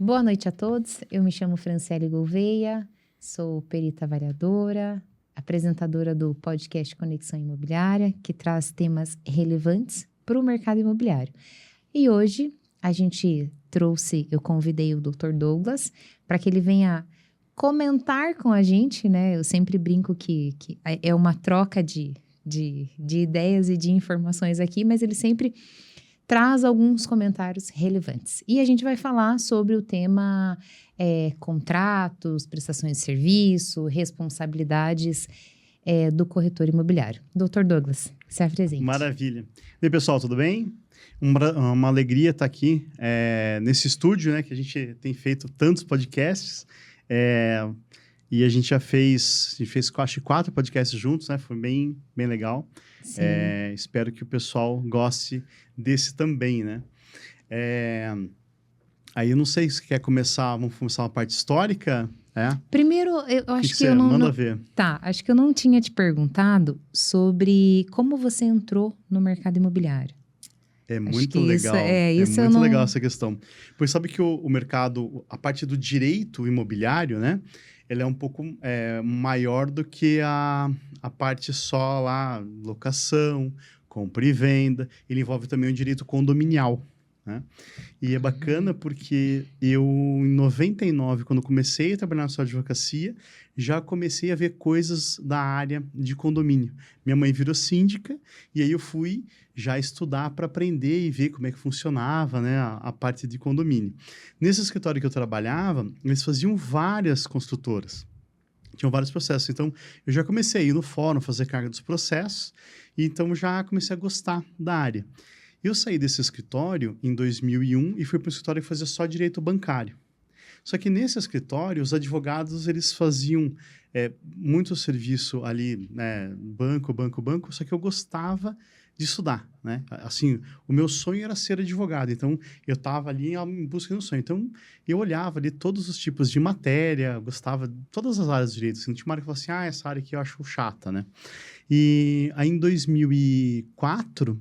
Boa noite a todos, eu me chamo Franciele Gouveia, sou perita avaliadora, apresentadora do podcast Conexão Imobiliária, que traz temas relevantes para o mercado imobiliário. E hoje eu convidei o Dr. Douglas para que ele venha comentar com a gente, né? Eu sempre brinco que é uma troca de ideias e de informações aqui, mas ele sempre traz alguns comentários relevantes. E a gente vai falar sobre o tema contratos, prestações de serviço, responsabilidades do corretor imobiliário. Dr. Douglas, se apresente. Maravilha. E aí, pessoal, tudo bem? Uma alegria estar aqui nesse estúdio, né, que a gente tem feito tantos podcasts. E a gente já fez acho, 4 podcasts juntos, né? Foi bem legal. Espero que o pessoal goste desse também, né? Aí eu não sei se quer começar, vamos começar uma parte histórica. Primeiro, eu acho que eu não... Manda ver. Tá, acho que eu não tinha te perguntado sobre como você entrou no mercado imobiliário. É muito legal. Legal essa questão. Pois sabe que o mercado, a parte do direito imobiliário, né? Ele é um pouco maior do que a parte só lá, locação, compra e venda. Ele envolve também o direito condominial, né? E é bacana porque eu, em 99, quando comecei a trabalhar na sua advocacia, já comecei a ver coisas da área de condomínio. Minha mãe virou síndica e aí eu fui já estudar para aprender e ver como é que funcionava, né, a parte de condomínio. Nesse escritório que eu trabalhava, eles faziam várias construtoras. Tinham vários processos. Então, eu já comecei a ir no fórum, fazer carga dos processos, e então já comecei a gostar da área. Eu saí desse escritório em 2001 e fui para um escritório que fazia só direito bancário. Só que nesse escritório, os advogados, eles faziam muito serviço ali, né, banco, só que eu gostava de estudar, né? Assim, o meu sonho era ser advogado, então eu estava ali em busca do sonho. Então, eu olhava ali todos os tipos de matéria, gostava de todas as áreas de direito. Assim, tinha uma área que falava assim, essa área aqui eu acho chata, né? E aí, em 2004...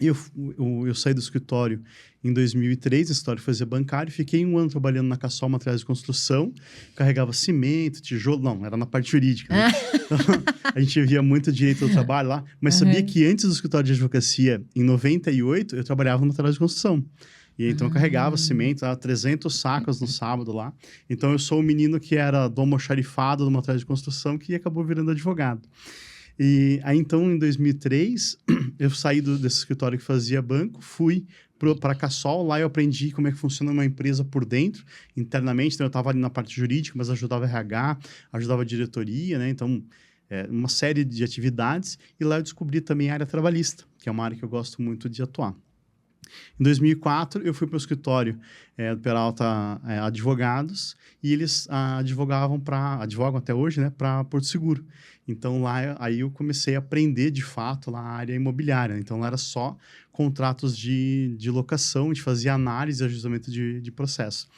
Eu saí do escritório em 2003, no escritório fazia bancário, fiquei 1 ano trabalhando na Cassol Materiais de Construção, carregava cimento, tijolo, não, era na parte jurídica, né? Então, a gente via muito direito do trabalho lá, mas sabia que antes do escritório de advocacia, em 98, eu trabalhava no Materiais de Construção. E então eu carregava cimento, 300 sacos no sábado lá. Então eu sou o menino que era do almoxarifado do Materiais de Construção que acabou virando advogado. E aí, então, em 2003, eu saí desse escritório que fazia banco, fui para a Cassol, lá eu aprendi como é que funciona uma empresa por dentro, internamente, então eu estava ali na parte jurídica, mas ajudava RH, ajudava a diretoria, né? Então, uma série de atividades, e lá eu descobri também a área trabalhista, que é uma área que eu gosto muito de atuar. Em 2004, eu fui para o escritório do Peralta Advogados e eles advogam até hoje, né, para Porto Seguro. Então, lá aí eu comecei a aprender, de fato, lá a área imobiliária. Então, lá era só contratos de locação, a gente fazia análise e ajustamento de processo.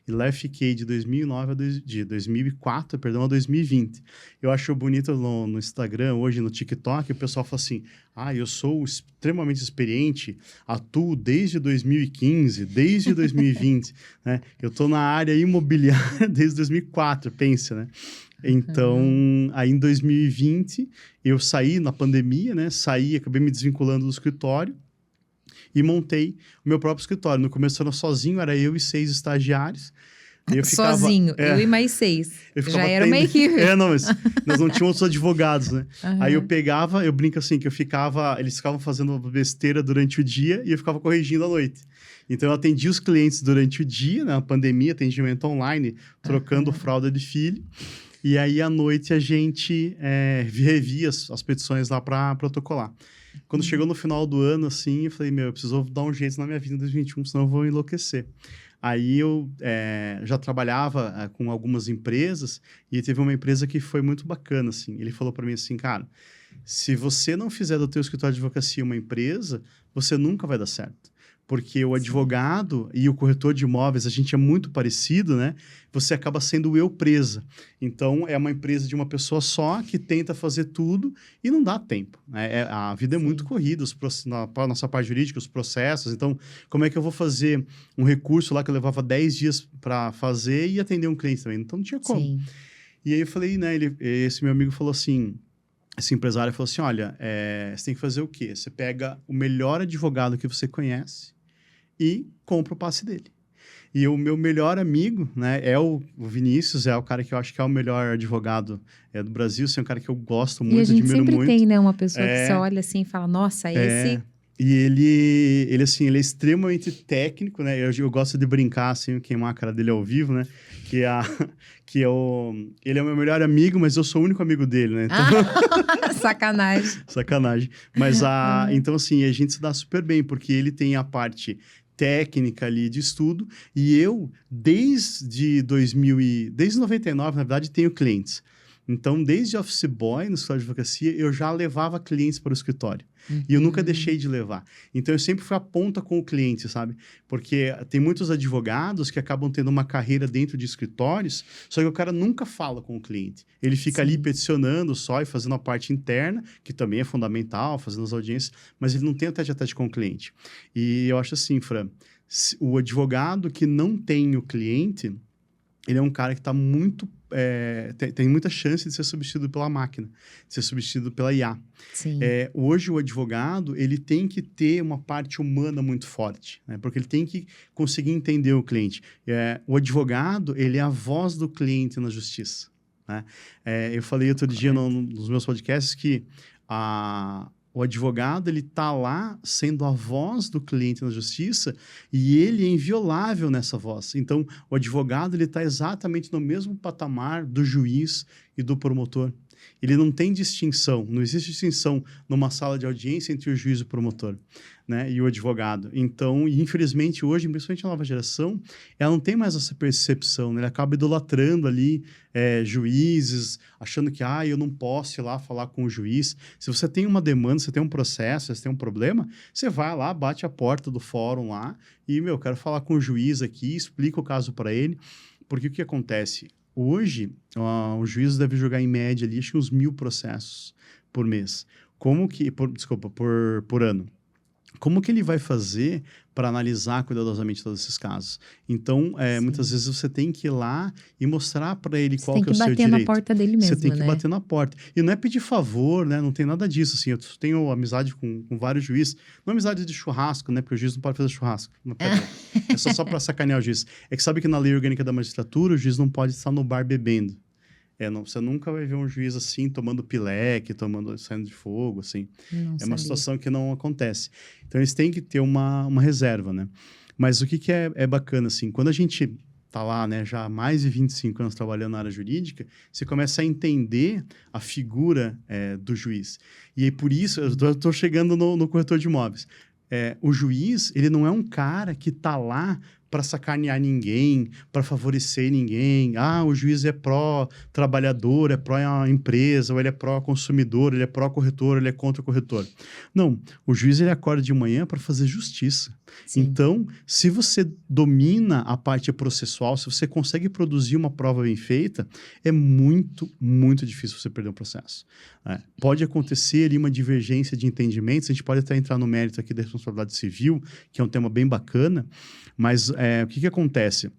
E lá eu fiquei de 2004, a 2020. Eu acho bonito no Instagram, hoje no TikTok, o pessoal fala assim, eu sou extremamente experiente, atuo desde 2015, desde 2020, né? Eu estou na área imobiliária desde 2004, pensa, né? Então, aí em 2020, eu saí na pandemia, né? Acabei me desvinculando do escritório, e montei o meu próprio escritório. No começo eu era sozinho, era eu e 6 estagiários. Eu ficava, sozinho, eu e mais 6. Já era uma equipe. Não, mas nós não tínhamos outros advogados, né? Aí eu brinco assim, que eles ficavam fazendo besteira durante o dia e eu ficava corrigindo à noite. Então eu atendia os clientes durante o dia, na pandemia, atendimento online, trocando fralda de filho. E aí à noite a gente revia as petições lá para protocolar. Quando chegou no final do ano, assim, eu falei, eu preciso dar um jeito na minha vida em 2021, senão eu vou enlouquecer. Aí eu já trabalhava com algumas empresas e teve uma empresa que foi muito bacana, assim. Ele falou para mim assim, cara, se você não fizer do teu escritório de advocacia uma empresa, você nunca vai dar certo. Porque o advogado e o corretor de imóveis, a gente é muito parecido, né? Você acaba sendo o eu presa. Então, é uma empresa de uma pessoa só que tenta fazer tudo e não dá tempo, né? A vida é muito corrida, na nossa parte jurídica, os processos. Então, como é que eu vou fazer um recurso lá que eu levava 10 dias para fazer e atender um cliente também? Então, não tinha como. Sim. E aí eu falei, né? Esse meu amigo falou assim, esse empresário falou assim, olha, você tem que fazer o quê? Você pega o melhor advogado que você conhece e compra o passe dele. E o meu melhor amigo, né, é o Vinícius, é o cara que eu acho que é o melhor advogado do Brasil, assim, é um cara que eu gosto muito, admiro muito. E a gente sempre tem, né, uma pessoa que você olha assim e fala, nossa, esse... E ele, assim, ele é extremamente técnico, né? Eu gosto de brincar, assim, queimar a cara dele ao vivo, né? Ele é o meu melhor amigo, mas eu sou o único amigo dele, né? Então... Sacanagem. Sacanagem. Mas, então, assim, a gente se dá super bem, porque ele tem a parte técnica ali de estudo, e eu, desde 99, na verdade, tenho clientes. Então, desde office boy no escritório de advocacia, eu já levava clientes para o escritório. E eu nunca deixei de levar. Então, eu sempre fui a ponta com o cliente, sabe? Porque tem muitos advogados que acabam tendo uma carreira dentro de escritórios, só que o cara nunca fala com o cliente. Ele fica ali peticionando só e fazendo a parte interna, que também é fundamental, fazendo as audiências, mas ele não tem tete-a-tete com o cliente. E eu acho assim, Fran, o advogado que não tem o cliente, ele é um cara que está muito... tem muita chance de ser substituído pela máquina, de ser substituído pela IA. Sim. Hoje, o advogado, ele tem que ter uma parte humana muito forte, né? Porque ele tem que conseguir entender o cliente. O advogado, ele é a voz do cliente na justiça, né? Eu falei outro dia nos meus podcasts que o advogado, ele está lá sendo a voz do cliente na justiça e ele é inviolável nessa voz. Então, o advogado, ele está exatamente no mesmo patamar do juiz e do promotor. Ele não tem distinção, não existe distinção numa sala de audiência entre o juiz e o promotor, né, e o advogado. Então, infelizmente, hoje, principalmente a nova geração, ela não tem mais essa percepção, né? Ela acaba idolatrando ali juízes, achando que, eu não posso ir lá falar com o juiz. Se você tem uma demanda, você tem um processo, você tem um problema, você vai lá, bate a porta do fórum lá e, quero falar com o juiz aqui, explica o caso para ele, porque o que acontece? Hoje, o juiz deve julgar em média ali, acho que uns 1.000 processos por mês. Por ano. Como que ele vai fazer para analisar cuidadosamente todos esses casos? Então, muitas vezes você tem que ir lá e mostrar para ele qual que é o seu direito. Você tem que bater na porta dele mesmo, Você tem que bater na porta. E não é pedir favor, né? Não tem nada disso, assim. Eu tenho amizade com vários juízes. Não é amizade de churrasco, né? Porque o juiz não pode fazer churrasco. É só para sacanear o juiz. É que sabe que na lei orgânica da magistratura, o juiz não pode estar no bar bebendo. Você nunca vai ver um juiz assim, tomando pileque, saindo de fogo, assim. Não uma situação que não acontece. Então, eles têm que ter uma reserva, né? Mas o que é bacana, assim, quando a gente tá lá, né, já há mais de 25 anos trabalhando na área jurídica, você começa a entender a figura do juiz. E aí, por isso, eu tô chegando no corretor de imóveis. O juiz, ele não é um cara que tá lá para sacanear ninguém, para favorecer ninguém. O juiz é pró-trabalhador, é pró-empresa, ou ele é pró-consumidor, ele é pró-corretor, ele é contra-corretor. Não, o juiz, ele acorda de manhã para fazer justiça. Sim. Então, se você domina a parte processual, se você consegue produzir uma prova bem feita, é muito, muito difícil você perder um processo. Pode acontecer ali uma divergência de entendimentos, a gente pode até entrar no mérito aqui da responsabilidade civil, que é um tema bem bacana, mas o que acontece?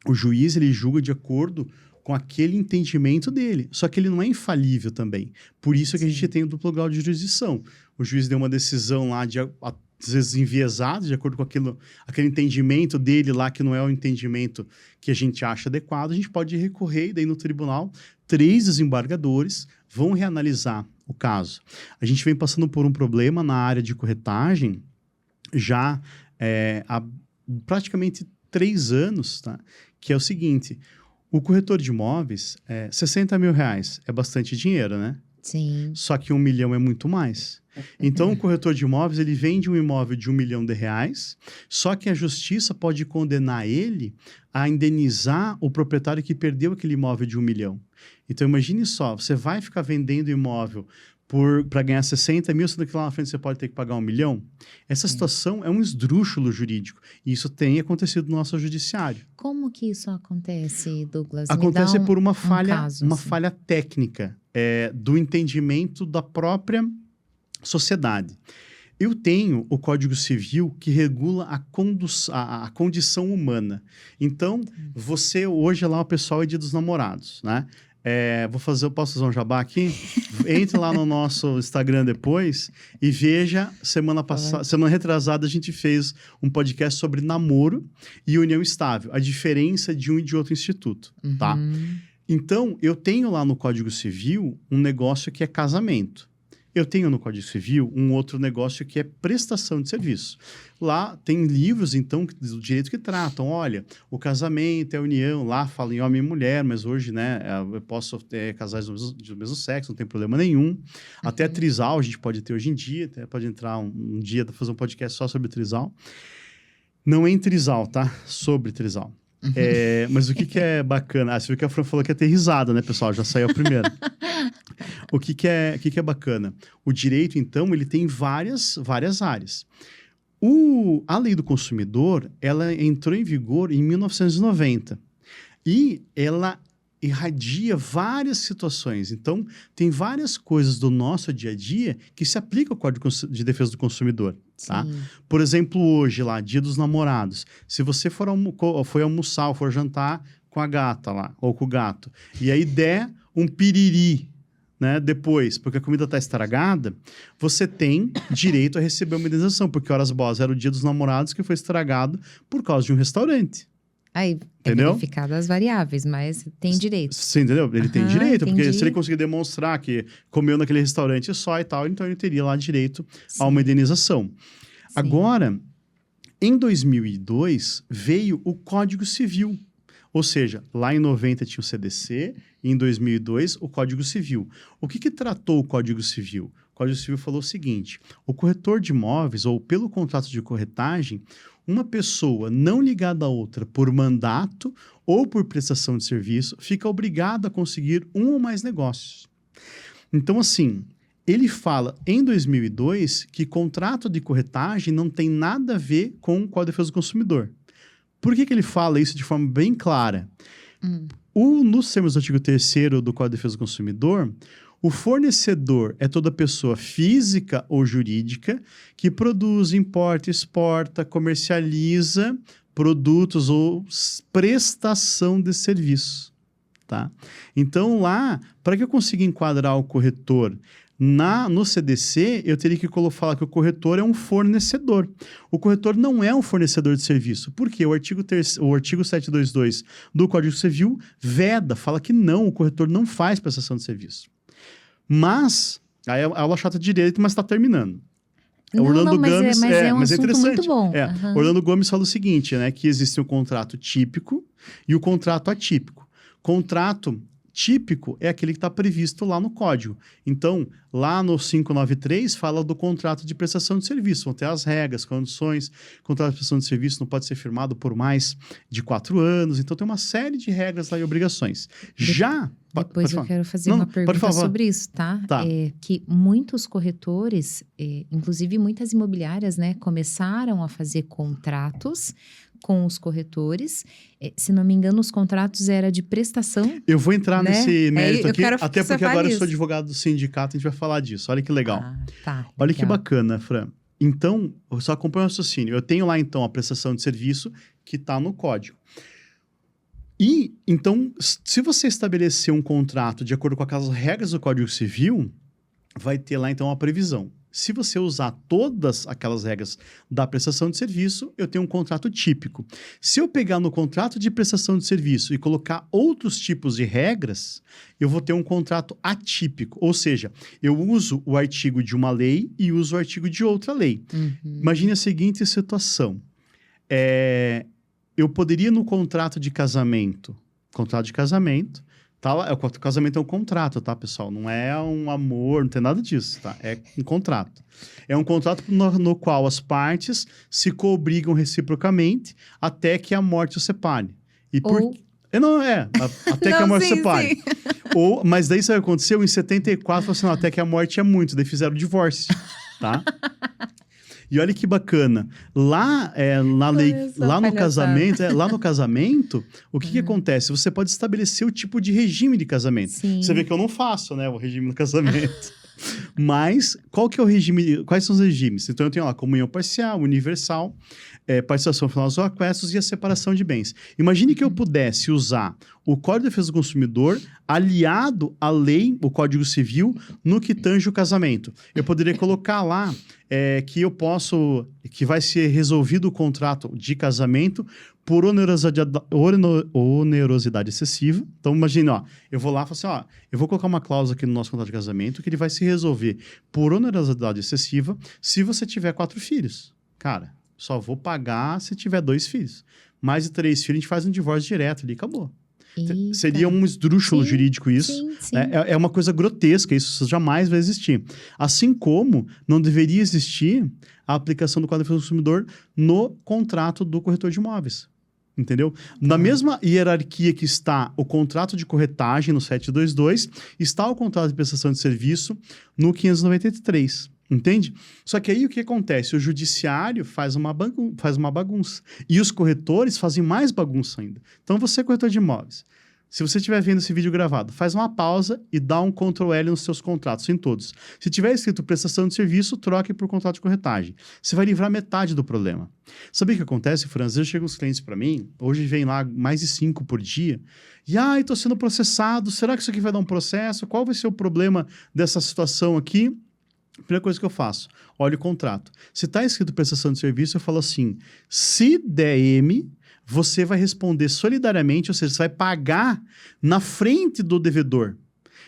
O juiz, ele julga de acordo com aquele entendimento dele, só que ele não é infalível também. Por isso que a gente tem o duplo grau de jurisdição. O juiz deu uma decisão lá às vezes enviesado, de acordo com aquele entendimento dele lá, que não é o entendimento que a gente acha adequado, a gente pode recorrer, e daí no tribunal, 3 desembargadores vão reanalisar o caso. A gente vem passando por um problema na área de corretagem já há praticamente 3 anos, tá? Que é o seguinte: o corretor de imóveis, 60 mil reais é bastante dinheiro, né? Sim. Só que 1 milhão é muito mais. Então, o corretor de imóveis, ele vende um imóvel de R$1 milhão, só que a justiça pode condenar ele a indenizar o proprietário que perdeu aquele imóvel de 1 milhão. Então, imagine só, você vai ficar vendendo imóvel para ganhar 60 mil, sendo que lá na frente você pode ter que pagar 1 milhão. Essa situação é um esdrúxulo jurídico. E isso tem acontecido no nosso judiciário. Como que isso acontece, Douglas? Acontece por uma falha, caso, uma assim. falha técnica do entendimento da própria sociedade. Eu tenho o Código Civil que regula a condição humana. Então, você hoje lá, o pessoal é Dia dos Namorados, né? Posso fazer um jabá aqui? Entre lá no nosso Instagram depois e veja, semana retrasada a gente fez um podcast sobre namoro e união estável, a diferença de um e de outro instituto, tá? Então, eu tenho lá no Código Civil um negócio que é casamento. Eu tenho no Código Civil um outro negócio que é prestação de serviço. Lá tem livros, então, do direito que tratam. Olha, o casamento é a união. Lá fala em homem e mulher, mas hoje, né, eu posso ter casais do mesmo sexo, não tem problema nenhum. Até trisal a gente pode ter hoje em dia. Até pode entrar um dia, fazer um podcast só sobre trisal. Não é em trisal, tá? Sobre trisal. Mas o que é bacana? Você viu que a Fran falou que ia ter risada, né, pessoal? Já saiu a primeira. O que é bacana? O direito, então, ele tem várias áreas. A Lei do Consumidor, ela entrou em vigor em 1990. E ela irradia várias situações. Então, tem várias coisas do nosso dia a dia que se aplicam ao Código de Defesa do Consumidor. Tá? Por exemplo, hoje lá, Dia dos Namorados. Se você foi almoçar ou for jantar com a gata lá, ou com o gato, e aí der um piriri, né, depois, porque a comida está estragada, você tem direito a receber uma indenização, porque horas boas era o Dia dos Namorados que foi estragado por causa de um restaurante. Aí, verificadas as variáveis, mas tem direito. Você entendeu? Ele tem direito, porque se ele conseguir demonstrar que comeu naquele restaurante só e tal, então ele teria lá direito a uma indenização. Agora, em 2002, veio o Código Civil. Ou seja, lá em 90 tinha o CDC, e em 2002 o Código Civil. O que tratou o Código Civil? O Código Civil falou o seguinte: o corretor de imóveis, ou pelo contrato de corretagem, uma pessoa não ligada a outra por mandato ou por prestação de serviço fica obrigada a conseguir um ou mais negócios. Então, assim, ele fala em 2002 que contrato de corretagem não tem nada a ver com o Código de Defesa do Consumidor. Por que ele fala isso de forma bem clara? Nos termos do artigo 3º do Código de Defesa do Consumidor, o fornecedor é toda pessoa física ou jurídica que produz, importa, exporta, comercializa produtos ou prestação de serviço, tá? Então, lá, para que eu consiga enquadrar o corretor no CDC, eu teria que falar que o corretor é um fornecedor. O corretor não é um fornecedor de serviço. Por quê? O artigo 722 do Código Civil veda, fala que não, o corretor não faz prestação de serviço. Mas, aí é a aula chata de direito, mas está terminando. Mas é um assunto muito bom. Orlando Gomes fala o seguinte, né, que existe o contrato típico e o contrato atípico. Contrato típico é aquele que está previsto lá no código. Então, lá no 593, fala do contrato de prestação de serviço. Vão ter as regras, condições. Contrato de prestação de serviço não pode ser firmado por mais de 4 anos. Então, tem uma série de regras lá e obrigações. Depois eu quero fazer uma pergunta sobre isso, tá? Que muitos corretores, inclusive muitas imobiliárias, né, começaram a fazer contratos com os corretores. Se não me engano, os contratos era de prestação. Eu vou entrar nesse mérito aqui, até porque agora eu sou advogado do sindicato, a gente vai falar disso. Olha que legal. Olha que bacana, Fran. Então, eu só acompanho o raciocínio. Eu tenho lá, então, a prestação de serviço que está no código. E, então, se você estabelecer um contrato de acordo com aquelas regras do Código Civil, vai ter lá, então, a previsão. Se você usar todas aquelas regras da prestação de serviço, eu tenho um contrato típico. Se eu pegar no contrato de prestação de serviço e colocar outros tipos de regras, eu vou ter um contrato atípico. Ou seja, eu uso o artigo de uma lei e uso o artigo de outra lei. Imagine a seguinte situação. Eu poderia, no contrato de casamento, tá? O casamento é um contrato, tá, pessoal? Não é um amor, não tem nada disso, tá? É um contrato. É um contrato no qual as partes se coobrigam reciprocamente até que a morte os separe. Até que a morte os separe. Mas daí sabe o que aconteceu? Em 74, falou assim, até que a morte é muito. Daí fizeram o divórcio, tá? E olha que bacana. Lá, na lei, lá no casamento, o que acontece? Você pode estabelecer o tipo de regime de casamento. Sim. Você vê que eu não faço, né, o regime do casamento. Mas, qual que é o regime? Quais são os regimes? Então, eu tenho lá comunhão parcial, universal, participação final dos aquestos e a separação de bens. Imagine que eu pudesse usar o Código de Defesa do Consumidor aliado à lei, o Código Civil, no que tange o casamento. Eu poderia colocar lá que vai ser resolvido o contrato de casamento por onerosidade excessiva. Então, imagina, eu vou lá e falo assim, eu vou colocar uma cláusula aqui no nosso contrato de casamento que ele vai se resolver por onerosidade excessiva se você tiver 4 filhos. Cara, só vou pagar se tiver 2 filhos. Mais de 3 filhos, a gente faz um divórcio direto ali, acabou. Eita. Seria um esdrúxulo jurídico isso. Sim. É uma coisa grotesca, isso jamais vai existir. Assim como não deveria existir a aplicação do Código de Defesa do Consumidor no contrato do corretor de imóveis. Entendeu? Na mesma hierarquia que está o contrato de corretagem no 722, está o contrato de prestação de serviço no 593. Entende? Só que aí o que acontece? O judiciário faz uma bagunça. E os corretores fazem mais bagunça ainda. Então, você, corretor de imóveis, se você estiver vendo esse vídeo gravado, faz uma pausa e dá um Ctrl L nos seus contratos, em todos. Se tiver escrito prestação de serviço, troque por contrato de corretagem. Você vai livrar metade do problema. Sabe o que acontece, Fran? Às vezes chegam os clientes para mim, hoje vem lá mais de 5 por dia, e estou sendo processado, será que isso aqui vai dar um processo? Qual vai ser o problema dessa situação aqui? Primeira coisa que eu faço, olho o contrato. Se está escrito prestação de serviço, eu falo assim, se der M, você vai responder solidariamente, ou seja, você vai pagar na frente do devedor.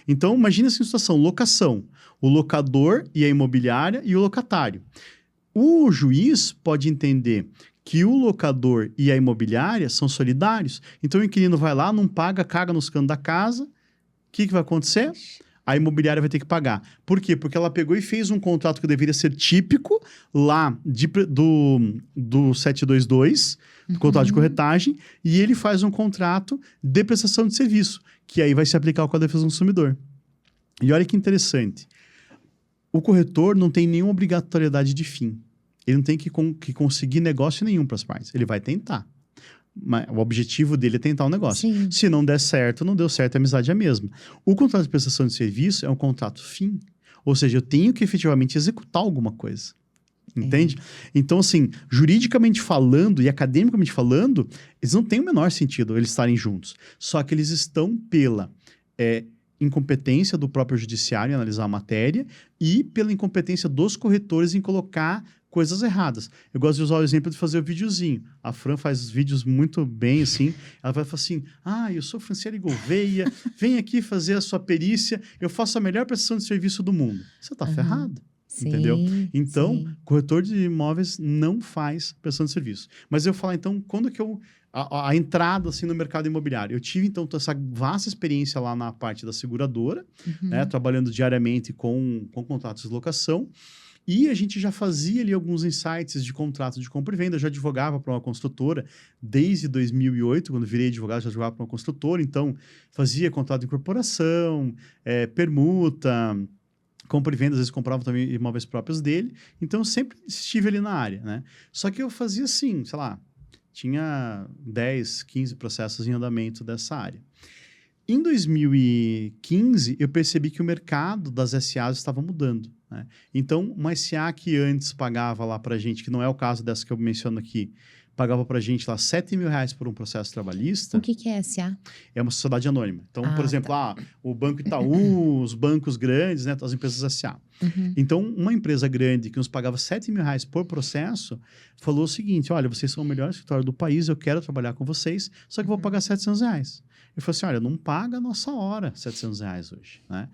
Então, imagine essa situação, locação. O locador e a imobiliária e o locatário. O juiz pode entender que o locador e a imobiliária são solidários. Então, o inquilino vai lá, não paga, caga nos canos da casa. O que vai acontecer? A imobiliária vai ter que pagar. Por quê? Porque ela pegou e fez um contrato que deveria ser típico lá do 722, do contrato de corretagem, e ele faz um contrato de prestação de serviço, que aí vai se aplicar o Código de Defesa do Consumidor. E olha que interessante. O corretor não tem nenhuma obrigatoriedade de fim. Ele não tem que conseguir negócio nenhum para as partes. Ele vai tentar. Mas o objetivo dele é tentar um negócio. Sim. Se não der certo, não deu certo, a amizade é a mesma. O contrato de prestação de serviço é um contrato fim. Ou seja, eu tenho que efetivamente executar alguma coisa. Entende? Então, assim, juridicamente falando e academicamente falando, eles não têm o menor sentido eles estarem juntos. Só que eles estão pela incompetência do próprio judiciário em analisar a matéria e pela incompetência dos corretores em colocar coisas erradas. Eu gosto de usar o exemplo de fazer o videozinho. A Fran faz vídeos muito bem, assim. Ela vai falar assim, eu sou Franciele Gouveia, vem aqui fazer a sua perícia, eu faço a melhor prestação de serviço do mundo. Você tá ferrado. Sim, entendeu? Então, sim. corretor de imóveis não faz prestação de serviço. Mas eu falo, então, quando que a entrada assim, no mercado imobiliário? Eu tive, então, essa vasta experiência lá na parte da seguradora, né, trabalhando diariamente com contratos de locação. E a gente já fazia ali alguns insights de contrato de compra e venda. Eu já advogava para uma construtora desde 2008, quando virei advogado, já advogava para uma construtora. Então, fazia contrato de incorporação, permuta, compra e venda. Às vezes comprava também imóveis próprios dele. Então, eu sempre estive ali na área, né? Só que eu fazia assim, sei lá, tinha 10, 15 processos em andamento dessa área. Em 2015, eu percebi que o mercado das SAs estava mudando. Né? Então, uma SA que antes pagava lá para a gente, que não é o caso dessa que eu menciono aqui, pagava para a gente lá R$7 mil por um processo trabalhista. O que é SA? É uma sociedade anônima. Então, por exemplo, o Banco Itaú, os bancos grandes, né, as empresas SA. Então, uma empresa grande que nos pagava R$7 mil por processo, falou o seguinte, olha, vocês são o melhor escritório do país, eu quero trabalhar com vocês, só que vou pagar R$700. Eu falei assim, olha, não paga a nossa hora R$700 hoje, né?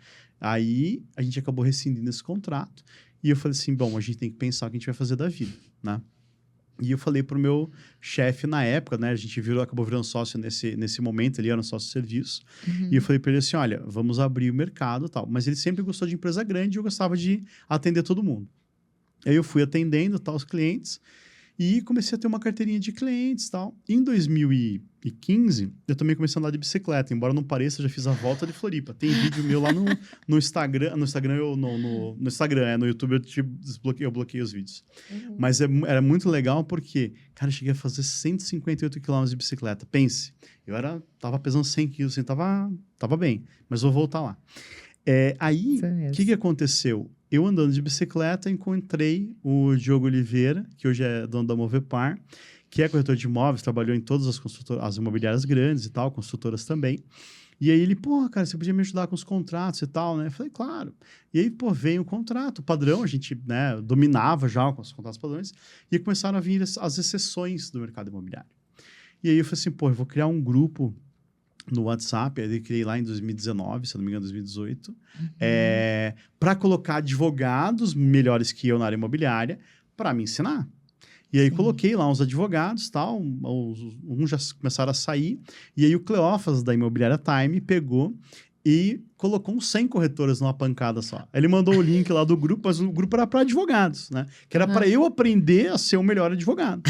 Aí, a gente acabou rescindindo esse contrato e eu falei assim, bom, a gente tem que pensar o que a gente vai fazer da vida, né? E eu falei pro meu chefe na época, né? A gente acabou virando sócio nesse momento, ele era um sócio de serviço. E eu falei para ele assim, olha, vamos abrir o mercado e tal. Mas ele sempre gostou de empresa grande e eu gostava de atender todo mundo. Aí eu fui atendendo os clientes E comecei a ter uma carteirinha de clientes e tal. Em 2015, eu também comecei a andar de bicicleta. Embora não pareça, eu já fiz a volta de Floripa. Tem vídeo meu lá no Instagram. No Instagram, no YouTube eu bloqueei os vídeos. Mas era muito legal porque, cara, eu cheguei a fazer 158 km de bicicleta. Pense, tava pesando 100 quilos, assim, tava bem. Mas vou voltar lá. Aí, o que aconteceu? Eu andando de bicicleta, encontrei o Diogo Oliveira, que hoje é dono da Movepar, que é corretor de imóveis, trabalhou em todas as imobiliárias grandes e tal, construtoras também. E aí ele, cara, você podia me ajudar com os contratos e tal, né? Eu falei, claro. E aí, veio o contrato, o padrão, a gente, né, dominava já com os contratos padrões, e começaram a vir as exceções do mercado imobiliário. E aí eu falei assim, eu vou criar um grupo no WhatsApp, eu criei lá em 2019, se não me engano, 2018, para colocar advogados melhores que eu na área imobiliária para me ensinar. E aí coloquei lá uns advogados, tal, uns já começaram a sair, e aí o Cleófas da Imobiliária Time pegou e colocou uns 100 corretoras numa pancada só. Ele mandou o link lá do grupo, mas o grupo era para advogados, né? Que era para eu aprender a ser o melhor advogado.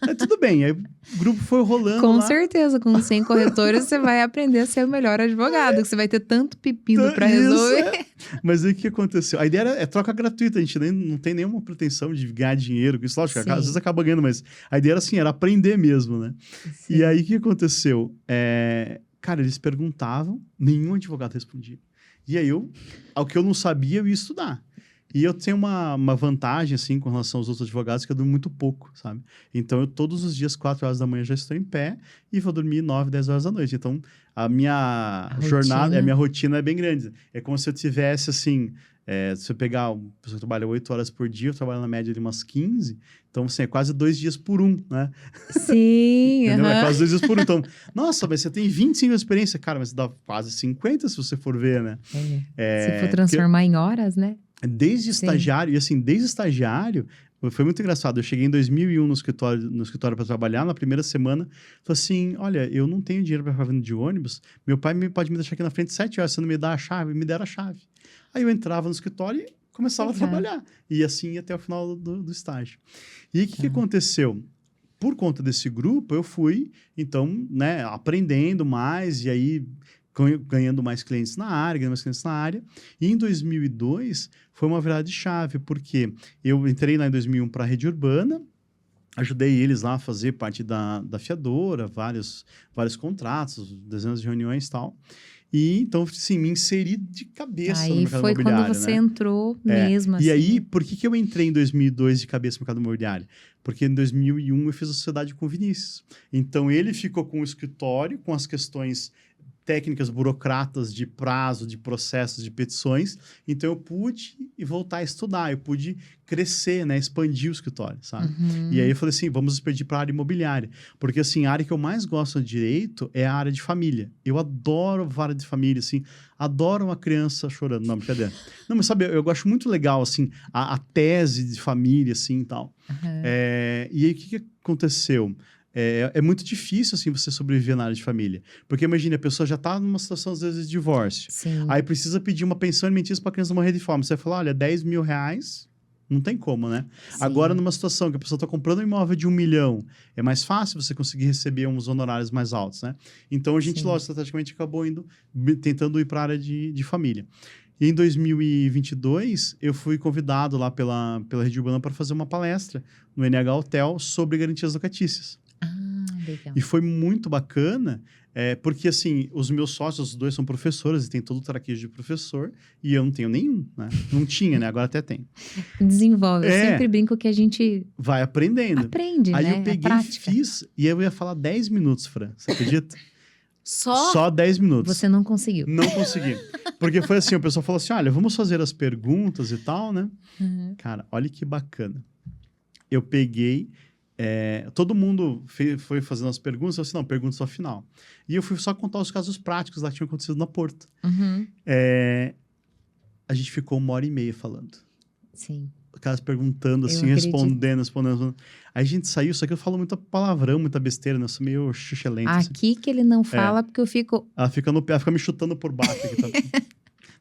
Aí tudo bem, aí o grupo foi rolando Com certeza, com 100 corretores você vai aprender a ser o melhor advogado, que você vai ter tanto pepino para resolver. Mas aí o que aconteceu? A ideia é troca gratuita, a gente não tem nenhuma pretensão de ganhar dinheiro com isso, lógico, às vezes acaba ganhando, mas a ideia era assim, era aprender mesmo, né? Sim. E aí o que aconteceu? Cara, eles perguntavam, nenhum advogado respondia. E aí ao que eu não sabia, eu ia estudar. E eu tenho uma vantagem, assim, com relação aos outros advogados, que eu durmo muito pouco, sabe? Então, eu todos os dias, 4 horas da manhã, já estou em pé e vou dormir 9, 10 horas da noite. Então, a minha jornada, a minha rotina é bem grande. É como se eu tivesse, assim... se eu pegar uma pessoa que trabalha 8 horas por dia, eu trabalho na média de umas 15. Então, assim, é quase 2 dias por um, né? Sim, entendeu? É quase 2 dias por um. Então, nossa, mas você tem 25 anos de experiência. Cara, mas dá quase 50 se você for ver, né? Se for transformar em horas, né? Desde estagiário, e assim, desde estagiário, foi muito engraçado. Eu cheguei em 2001 no escritório para trabalhar, na primeira semana, falei assim, olha, eu não tenho dinheiro para ficar vindo de ônibus, meu pai pode me deixar aqui na frente 7 horas, você não me dá a chave? Me deram a chave. Aí eu entrava no escritório e começava a trabalhar. E assim ia até o final do estágio. E o que aconteceu? Por conta desse grupo, eu fui, então, né, aprendendo mais, e aí ganhando mais clientes na área, E em 2002, foi uma virada de chave, porque eu entrei lá em 2001 para a Rede Urbana, ajudei eles lá a fazer parte da fiadora, vários contratos, dezenas de reuniões e tal. E então, assim, me inseri de cabeça no mercado imobiliário. Aí foi quando você entrou mesmo, assim. E aí, por que eu entrei em 2002 de cabeça no mercado imobiliário? Porque em 2001 eu fiz a sociedade com o Vinícius. Então, ele ficou com o escritório, com as questões técnicas burocratas de prazo, de processos, de petições. Então, eu pude voltar a estudar, eu pude crescer, né? Expandir o escritório, sabe? E aí eu falei assim, vamos expandir para a área imobiliária. Porque, assim, a área que eu mais gosto de direito é a área de família. Eu adoro vara de família, assim. Adoro uma criança chorando. Não, brincadeira. Não, mas sabe, eu acho muito legal, assim, a tese de família, assim, e tal. E aí, o que aconteceu? É muito difícil, assim, você sobreviver na área de família. Porque, imagina, a pessoa já está numa situação, às vezes, de divórcio. Sim. Aí precisa pedir uma pensão alimentícia para a criança morrer de fome. Você vai falar, olha, 10 mil reais, não tem como, né? Sim. Agora, numa situação que a pessoa está comprando um imóvel de 1 milhão, é mais fácil você conseguir receber uns honorários mais altos, né? Então, a gente, lógico, estrategicamente acabou tentando ir para a área de família. E em 2022, eu fui convidado lá pela Rede Urbana para fazer uma palestra no NH Hotel sobre garantias locatícias. Legal. E foi muito bacana, porque, assim, os meus sócios, os dois são professores e tem todo o traquejo de professor, e eu não tenho nenhum, né? Não tinha, né? Agora até tem. Desenvolve. Eu sempre brinco que a gente... vai aprendendo. Aprende, aí né? Aí eu peguei e fiz, e eu ia falar 10 minutos, Fran. Você acredita? Só 10 minutos. Você não conseguiu. Não consegui. Porque foi assim, o pessoal falou assim, olha, vamos fazer as perguntas e tal, né? Cara, olha que bacana. Eu peguei... todo mundo foi fazendo as perguntas, eu disse, não, pergunta só final. E eu fui só contar os casos práticos lá que tinham acontecido na Porto. A gente ficou 1h30 falando. Sim. Os caras perguntando, assim, respondendo. Aí a gente saiu, só que eu falo muito palavrão, muita besteira, né? Eu sou meio xuxelento. Aqui assim. Que ele não fala, porque eu fico... Ela fica me chutando por baixo aqui, tá?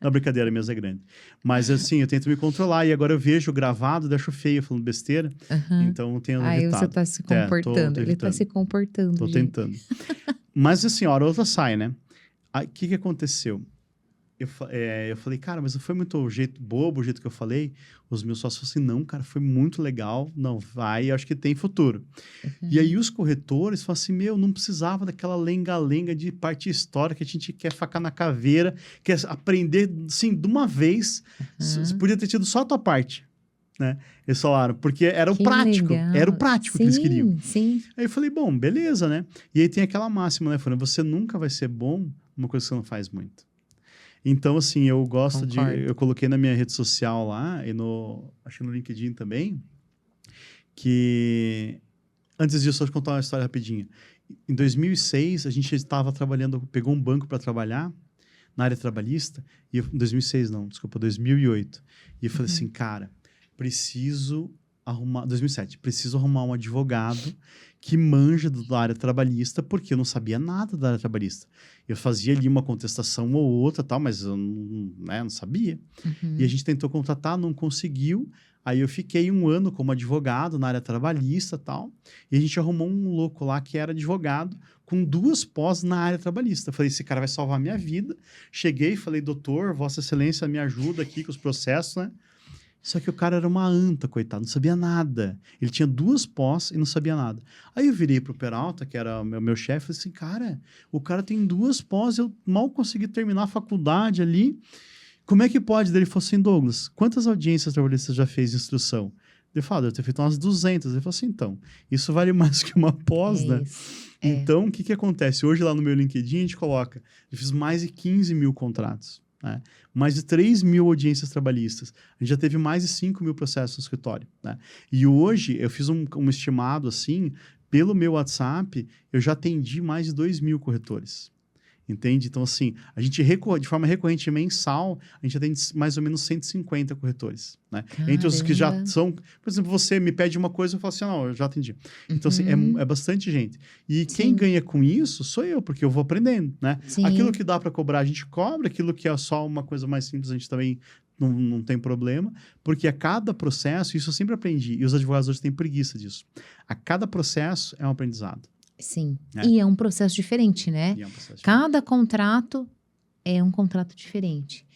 Não, brincadeira, a mesa é grande. Mas assim, eu tento me controlar. E agora eu vejo gravado, deixo feio falando besteira. Então, tenho evitado. Aí você tá se comportando. Ele tá se comportando, Tô tentando. Mas assim, a hora ou outra sai, né? Aí, o que aconteceu? Eu falei, cara, mas não foi muito bobo o jeito que eu falei? Os meus sócios falaram assim, não, cara, foi muito legal. Não, vai, acho que tem futuro. E aí os corretores falaram assim, não precisava daquela lenga-lenga de parte histórica que a gente quer facar na caveira, quer aprender, assim, de uma vez. Você podia ter tido só a tua parte, né? Eles falaram, porque era o prático. Legal. Era o prático que eles queriam. Sim. Aí eu falei, bom, beleza, né? E aí tem aquela máxima, né, Fernanda? Você nunca vai ser bom numa coisa que você não faz muito. Então, assim, eu gosto eu coloquei na minha rede social lá, e acho que no LinkedIn também, que antes disso, eu vou contar uma história rapidinha. Em 2006, a gente estava trabalhando, pegou um banco para trabalhar na área trabalhista, e em 2006 não, desculpa, 2008. E eu falei assim, cara, preciso arrumar, 2007, preciso arrumar um advogado que manja da área trabalhista, porque eu não sabia nada da área trabalhista. Eu fazia ali uma contestação ou outra, tal, mas eu não sabia. E a gente tentou contratar, não conseguiu. Aí eu fiquei 1 ano como advogado na área trabalhista, tal. E a gente arrumou um louco lá que era advogado com 2 pós na área trabalhista. Eu falei, esse cara vai salvar a minha vida. Cheguei e falei, doutor, Vossa Excelência me ajuda aqui com os processos, né? Só que o cara era uma anta, coitado, não sabia nada. Ele tinha 2 pós e não sabia nada. Aí eu virei pro Peralta, que era o meu chefe, e falei assim, cara, o cara tem 2 pós, eu mal consegui terminar a faculdade ali. Como é que pode? Ele falou assim, Douglas, quantas audiências trabalhistas já fez de instrução? Eu falei, eu tenho feito umas 200. Ele falou assim, então, isso vale mais que uma pós, né? Então, o que acontece? Hoje lá no meu LinkedIn a gente coloca, eu fiz mais de 15 mil contratos. Né? Mais de 3 mil audiências trabalhistas. A gente já teve mais de 5 mil processos no escritório. Né? E hoje, eu fiz um estimado assim, pelo meu WhatsApp, eu já atendi mais de 2 mil corretores. Entende? Então, assim, a gente de forma recorrente mensal, a gente atende mais ou menos 150 corretores. Né? Entre os que já são... Por exemplo, você me pede uma coisa, eu falo assim, não, eu já atendi. Então, assim, é bastante gente. E quem ganha com isso sou eu, porque eu vou aprendendo, né? Aquilo que dá para cobrar, a gente cobra. Aquilo que é só uma coisa mais simples, a gente também não tem problema. Porque a cada processo, isso eu sempre aprendi, e os advogados hoje têm preguiça disso. A cada processo é um aprendizado. Sim, e é um processo diferente, né? Cada contrato é um contrato diferente.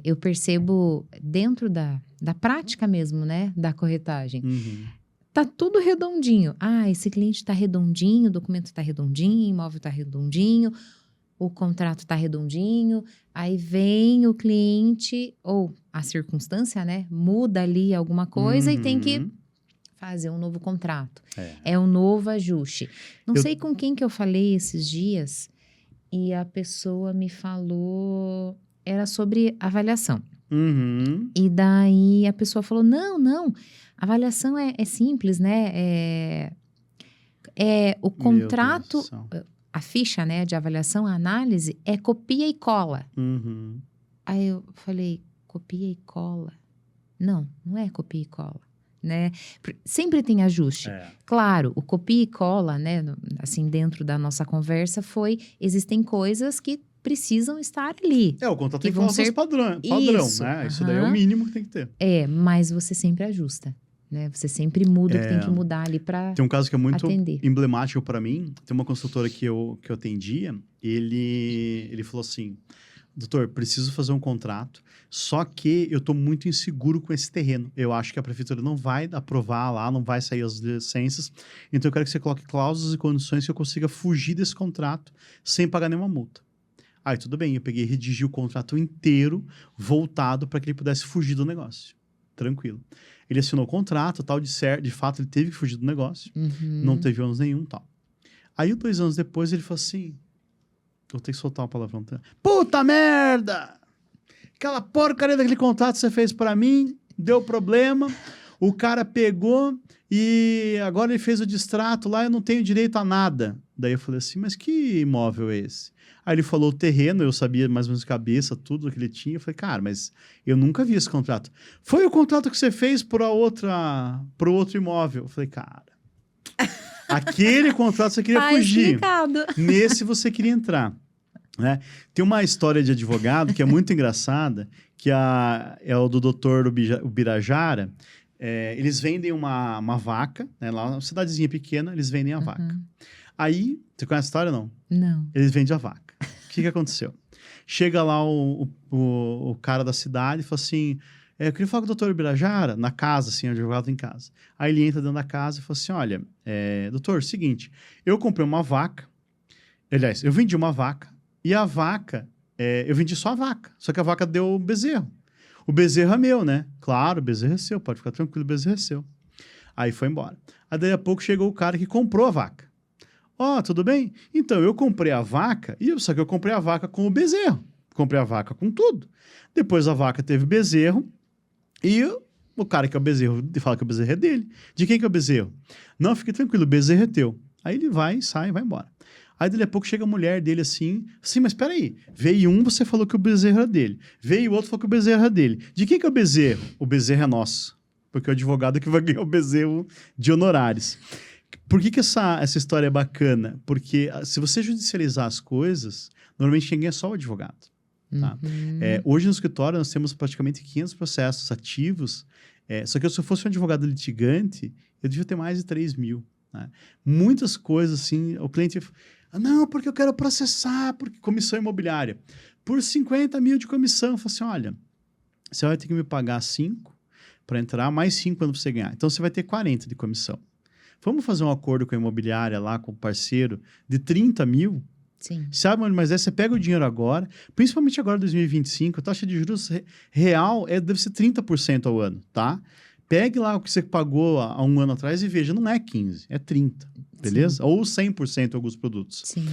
Eu percebo dentro da prática mesmo, né? Da corretagem. Tá tudo redondinho. Esse cliente tá redondinho, o documento tá redondinho, o imóvel tá redondinho, o contrato tá redondinho. Aí vem o cliente, ou a circunstância, né? Muda ali alguma coisa e tem que fazer um novo contrato. É um novo ajuste. Não sei com quem que eu falei esses dias e a pessoa me falou... Era sobre avaliação. E daí a pessoa falou, não, avaliação é simples, né? O contrato, a ficha, né, de avaliação, a análise, é copia e cola. Aí eu falei, copia e cola? Não é copia e cola. Né? Sempre tem ajuste. Claro, o copia e cola, né? Assim, dentro da nossa conversa existem coisas que precisam estar ali. O contrato tem que ser padrão, né? Isso daí é o mínimo que tem que ter. Mas você sempre ajusta, né? Você sempre muda o que tem que mudar ali para atender. Tem um caso que é muito emblemático para mim. Tem uma consultora que eu atendia, ele falou assim, doutor, preciso fazer um contrato, só que eu estou muito inseguro com esse terreno. Eu acho que a prefeitura não vai aprovar lá, não vai sair as licenças. Então, eu quero que você coloque cláusulas e condições que eu consiga fugir desse contrato sem pagar nenhuma multa. Aí, tudo bem. Eu peguei e redigi o contrato inteiro, voltado para que ele pudesse fugir do negócio. Tranquilo. Ele assinou o contrato, tal, de fato, ele teve que fugir do negócio. Não teve ônus nenhum, tal. Aí, 2 anos depois, ele falou assim... Vou ter que soltar uma palavrão. Puta merda! Aquela porcaria daquele contrato que você fez pra mim, deu problema, o cara pegou e agora ele fez o distrato lá, eu não tenho direito a nada. Daí eu falei assim, mas que imóvel é esse? Aí ele falou o terreno, eu sabia mais ou menos de cabeça, tudo que ele tinha. Eu falei, cara, mas eu nunca vi esse contrato. Foi o contrato que você fez pro outro imóvel. Eu falei, cara... Aquele contrato você queria fugir. Explicado. Nesse você queria entrar. Né? Tem uma história de advogado que é muito engraçada, que é o do doutor Ubirajara. Eles vendem uma vaca, né? Lá uma cidadezinha pequena, eles vendem a vaca. Aí, você conhece a história, não? Não. Eles vendem a vaca. O que aconteceu? Chega lá o cara da cidade e fala assim, eu queria falar com o doutor Ubirajara, na casa, assim, o advogado em casa. Aí ele entra dentro da casa e fala assim, olha, doutor, seguinte, eu comprei uma vaca, aliás, eu vendi uma vaca, e a vaca, eu vendi só a vaca, só que a vaca deu bezerro. O bezerro é meu, né? Claro, o bezerro é seu, pode ficar tranquilo, o bezerro é seu. Aí foi embora. Aí daí a pouco chegou o cara que comprou a vaca. Tudo bem? Então, eu comprei a vaca, só que eu comprei a vaca com o bezerro. Comprei a vaca com tudo. Depois a vaca teve bezerro, e o cara que é o bezerro fala que o bezerro é dele. De quem que é o bezerro? Não, fique tranquilo, o bezerro é teu. Aí ele vai, sai, vai embora. Aí, dali a pouco, chega a mulher dele assim, mas peraí, veio um, você falou que o bezerro é dele. Veio o outro, falou que o bezerro é dele. De quem que é o bezerro? O bezerro é nosso. Porque é o advogado que vai ganhar o bezerro de honorários. Por que essa história é bacana? Porque se você judicializar as coisas, normalmente quem ganha é só o advogado. Tá? Hoje no escritório nós temos praticamente 500 processos ativos, só que se eu fosse um advogado litigante, eu devia ter mais de 3 mil. Né? Muitas coisas assim, o cliente... Não, porque eu quero processar, porque comissão imobiliária. Por 50 mil de comissão. Eu falo assim, olha, você vai ter que me pagar 5 para entrar, mais 5 quando você ganhar. Então, você vai ter 40 de comissão. Vamos fazer um acordo com a imobiliária lá, com o parceiro, de 30 mil? Sim. Sabe, mas você pega o dinheiro agora, principalmente agora em 2025, a taxa de juros real deve ser 30% ao ano, tá? Pegue lá o que você pagou há um ano atrás e veja, não é 15%, é 30%. Beleza? Sim. Ou 100% em alguns produtos. Sim.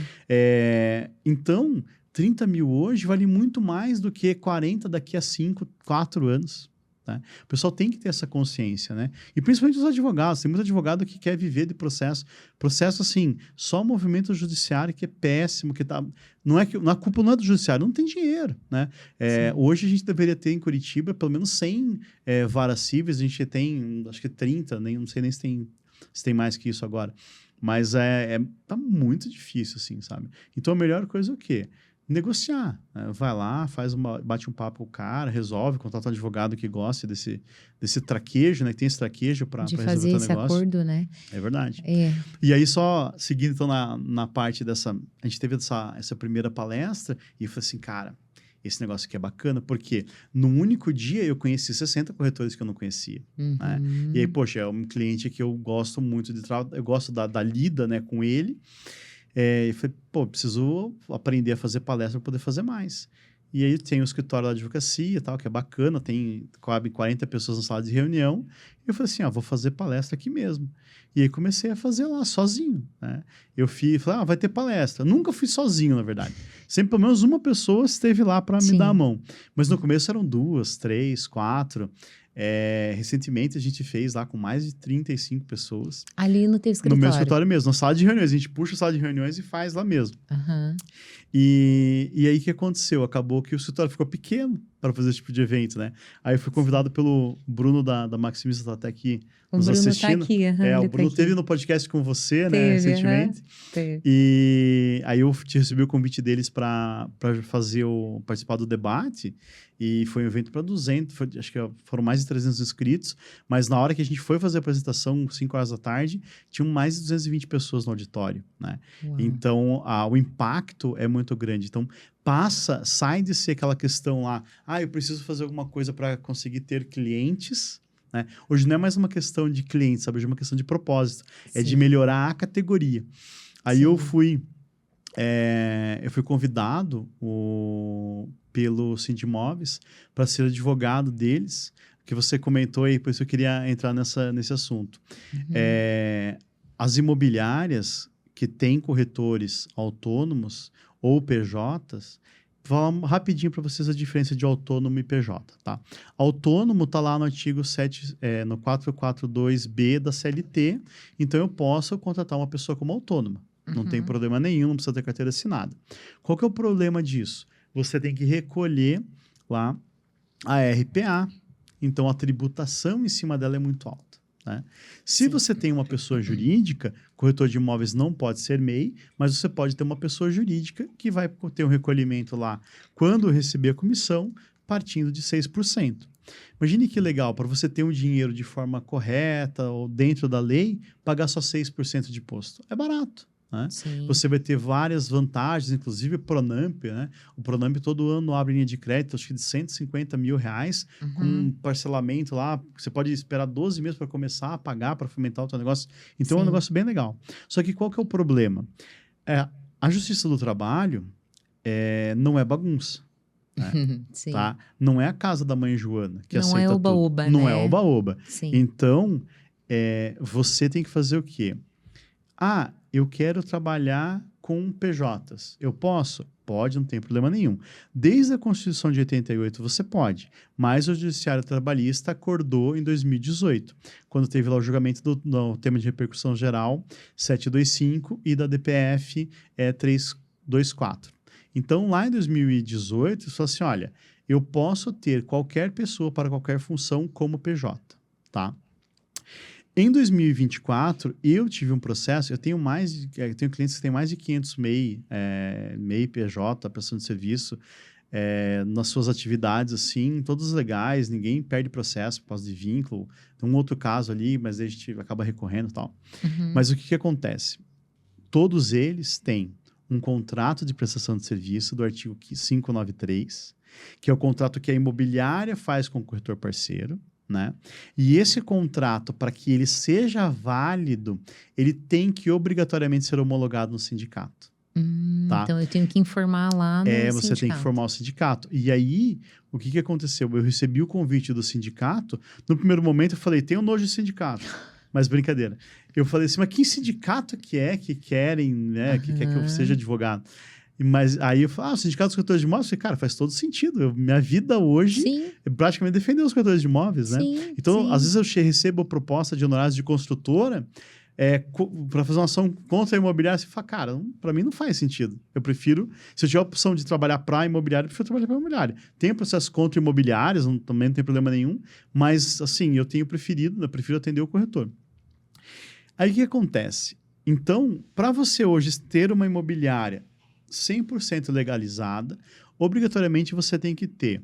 Então, 30 mil hoje vale muito mais do que 40 daqui a 5, 4 anos. Tá? O pessoal tem que ter essa consciência, né? E principalmente os advogados. Tem muito advogado que quer viver de processo. Processo, assim, só o movimento judiciário que é péssimo, que tá... A culpa não é do judiciário, não tem dinheiro, né? Hoje a gente deveria ter em Curitiba pelo menos 100 varas cíveis. A gente tem, acho que 30, não sei nem se tem mais que isso agora. Mas tá muito difícil, assim, sabe? Então, a melhor coisa é o quê? Negociar. Vai lá, bate um papo com o cara, resolve, contrata um advogado que goste desse traquejo, né? Que tem esse traquejo para resolver o negócio. De fazer esse acordo, né? É verdade. E aí, só seguindo, então, na parte dessa... A gente teve essa primeira palestra e eu falei assim, cara, esse negócio aqui é bacana, porque num único dia eu conheci 60 corretores que eu não conhecia. Né? E aí, poxa, é um cliente que eu gosto muito de trabalhar, eu gosto da lida, né, com ele. E falei, preciso aprender a fazer palestra para poder fazer mais. E aí tem o escritório da advocacia e tal, que é bacana, cabe 40 pessoas na sala de reunião. E eu falei assim, vou fazer palestra aqui mesmo. E aí comecei a fazer lá, sozinho. Né? Falei, vai ter palestra. Nunca fui sozinho, na verdade. Sempre pelo menos uma pessoa esteve lá para me dar a mão. Mas no começo eram 2, 3, 4... recentemente a gente fez lá com mais de 35 pessoas. Ali no teu escritório? No meu escritório mesmo, na sala de reuniões. A gente puxa a sala de reuniões e faz lá mesmo. E aí o que aconteceu? Acabou que o escritório ficou pequeno para fazer esse tipo de evento, né? Aí eu fui convidado pelo Bruno da Maximista, tá até aqui nos assistindo. Tá aqui, o Bruno teve no podcast com você, né, recentemente. E aí eu recebi o convite deles para participar do debate. E foi um evento para 200, acho que foram mais de 300 inscritos, mas na hora que a gente foi fazer a apresentação, 5 horas da tarde, tinham mais de 220 pessoas no auditório, né? Então, o impacto é muito grande. Então, sai de ser aquela questão lá, eu preciso fazer alguma coisa para conseguir ter clientes, né? Hoje não é mais uma questão de clientes, sabe? Hoje é uma questão de propósito, é de melhorar a categoria. Aí eu fui convidado pelo Sindimóveis para ser advogado deles, que você comentou aí, por isso eu queria entrar nesse assunto. As imobiliárias que têm corretores autônomos ou PJs, vou falar rapidinho para vocês a diferença de autônomo e PJ, tá? Autônomo está lá no artigo 442B da CLT, então eu posso contratar uma pessoa como autônoma. Não tem problema nenhum, não precisa ter carteira assinada. Qual que é o problema disso? Você tem que recolher lá a RPA, então a tributação em cima dela é muito alta. né? Se você tem uma pessoa jurídica, corretor de imóveis não pode ser MEI, mas você pode ter uma pessoa jurídica que vai ter um recolhimento lá quando receber a comissão, partindo de 6%. Imagine que legal, para você ter um dinheiro de forma correta ou dentro da lei, pagar só 6% de imposto. É barato. Né? Você vai ter várias vantagens, inclusive o Pronamp, né? O Pronamp todo ano abre linha de crédito, acho que de R$150 mil, com um parcelamento lá, você pode esperar 12 meses para começar a pagar, para fomentar o seu negócio. Então é um negócio bem legal. Só que qual que é o problema? A Justiça do Trabalho não é bagunça. Né? Tá? Não é a casa da mãe Joana que aceita tudo. Não é oba-oba, né? Não é oba-oba. Então, você tem que fazer o quê? Eu quero trabalhar com PJs. Eu posso? Pode, não tem problema nenhum. Desde a Constituição de 88 você pode, mas o Judiciário Trabalhista acordou em 2018, quando teve lá o julgamento do tema de repercussão geral 725 e da DPF 324. Então, lá em 2018, ele falou assim, olha, eu posso ter qualquer pessoa para qualquer função como PJ, tá? Em 2024, eu tive um processo, eu tenho clientes que têm mais de 500 MEI, PJ, prestação de serviço, nas suas atividades, assim, todos legais, ninguém perde processo por causa de vínculo. Tem um outro caso ali, mas a gente acaba recorrendo e tal. Mas o que acontece? Todos eles têm um contrato de prestação de serviço do artigo 593, que é o contrato que a imobiliária faz com o corretor parceiro, né? E esse contrato, para que ele seja válido, ele tem que obrigatoriamente ser homologado no sindicato. Tá? Então, eu tenho que informar lá no sindicato. Você tem que informar o sindicato. E aí, o que aconteceu? Eu recebi o convite do sindicato. No primeiro momento, eu falei, tenho nojo de sindicato. Mas brincadeira. Eu falei assim, mas que sindicato que querem, né? Que quer que eu seja advogado? Mas aí eu falei, o sindicato dos corretores de imóveis, eu falei, cara, faz todo sentido. Minha vida hoje é praticamente defender os corretores de imóveis, né? Então, às vezes eu recebo proposta de honorários de construtora para fazer uma ação contra a imobiliária. Você fala, cara, para mim não faz sentido. Eu prefiro, se eu tiver a opção de trabalhar para a imobiliária, eu prefiro trabalhar para a imobiliária. Tem processo contra imobiliárias, também não tem problema nenhum, mas assim, eu prefiro atender o corretor. Aí o que acontece? Então, para você hoje ter uma imobiliária 100% legalizada, obrigatoriamente você tem que ter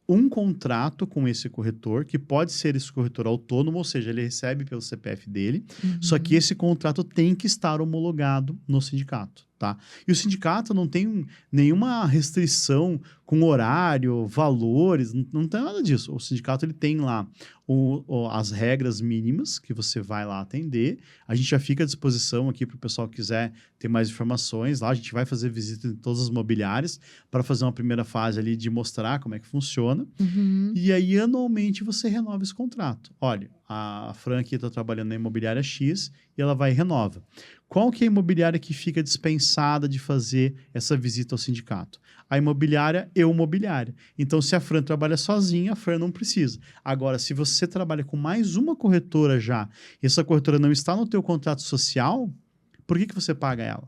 um contrato com esse corretor, que pode ser esse corretor autônomo, ou seja, ele recebe pelo CPF dele, só que esse contrato tem que estar homologado no sindicato, tá? E o sindicato não tem nenhuma restrição com horário, valores, não tem nada disso. O sindicato ele tem lá as regras mínimas que você vai lá atender. A gente já fica à disposição aqui para o pessoal que quiser ter mais informações. Lá a gente vai fazer visita em todas as mobiliárias para fazer uma primeira fase ali de mostrar como é que funciona. E aí, anualmente, você renova esse contrato. Olha, a Fran aqui está trabalhando na imobiliária X e ela vai e renova. Qual que é a imobiliária que fica dispensada de fazer essa visita ao sindicato? A imobiliária imobiliária. Então, se a Fran trabalha sozinha, a Fran não precisa. Agora, se você trabalha com mais uma corretora já, e essa corretora não está no teu contrato social, por que você paga ela?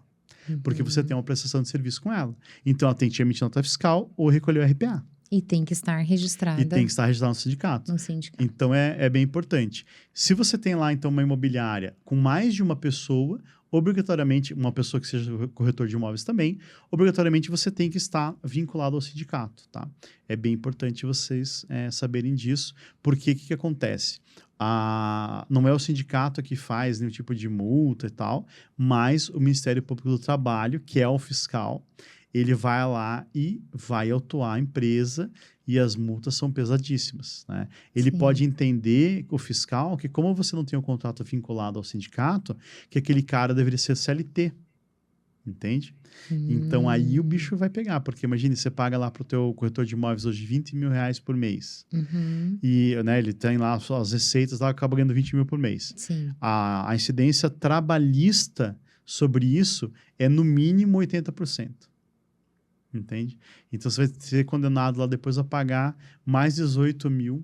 Porque você tem uma prestação de serviço com ela. Então, ela tem que te emitir nota fiscal ou recolher o RPA. E tem que estar registrada. E tem que estar registrada no sindicato. Então, é bem importante. Se você tem lá, então, uma imobiliária com mais de uma pessoa, obrigatoriamente, uma pessoa que seja corretor de imóveis também, obrigatoriamente você tem que estar vinculado ao sindicato, tá? É bem importante vocês saberem disso, porque o que acontece? Não é o sindicato que faz nenhum tipo de multa e tal, mas o Ministério Público do Trabalho, que é o fiscal, ele vai lá e vai autuar a empresa e as multas são pesadíssimas, né? Ele pode entender, o fiscal, que como você não tem um contrato vinculado ao sindicato, que aquele cara deveria ser CLT, entende? Então, aí o bicho vai pegar, porque imagine, você paga lá para o teu corretor de imóveis hoje 20 mil reais por mês. E né, ele tem lá as receitas, lá acaba ganhando 20 mil por mês. A incidência trabalhista sobre isso é no mínimo 80%. Entende? Então, você vai ser condenado lá depois a pagar mais 18 mil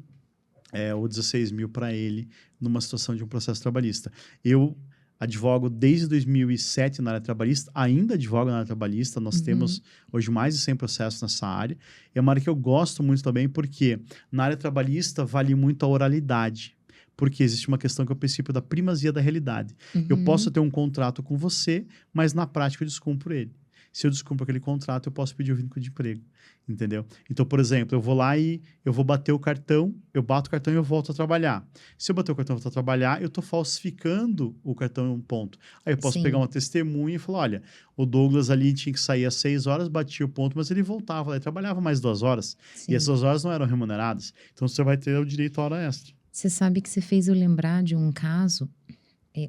ou 16 mil para ele numa situação de um processo trabalhista. Eu advogo desde 2007 na área trabalhista, ainda advogo na área trabalhista, nós temos hoje mais de 100 processos nessa área. É uma área que eu gosto muito também porque na área trabalhista vale muito a oralidade. Porque existe uma questão que é o princípio da primazia da realidade. Eu posso ter um contrato com você, mas na prática eu descumpro ele. Se eu descumpro aquele contrato, eu posso pedir o vínculo de emprego, entendeu? Então, por exemplo, eu vou lá e eu vou bater o cartão, eu bato o cartão e eu volto a trabalhar. Se eu bater o cartão e volto a trabalhar, eu estou falsificando o cartão em um ponto. Aí eu posso pegar uma testemunha e falar, olha, o Douglas ali tinha que sair às 6 horas, batia o ponto, mas ele voltava lá e trabalhava mais 2 horas. E essas 2 horas não eram remuneradas. Então, você vai ter o direito à hora extra. Você sabe que você fez eu lembrar de um caso,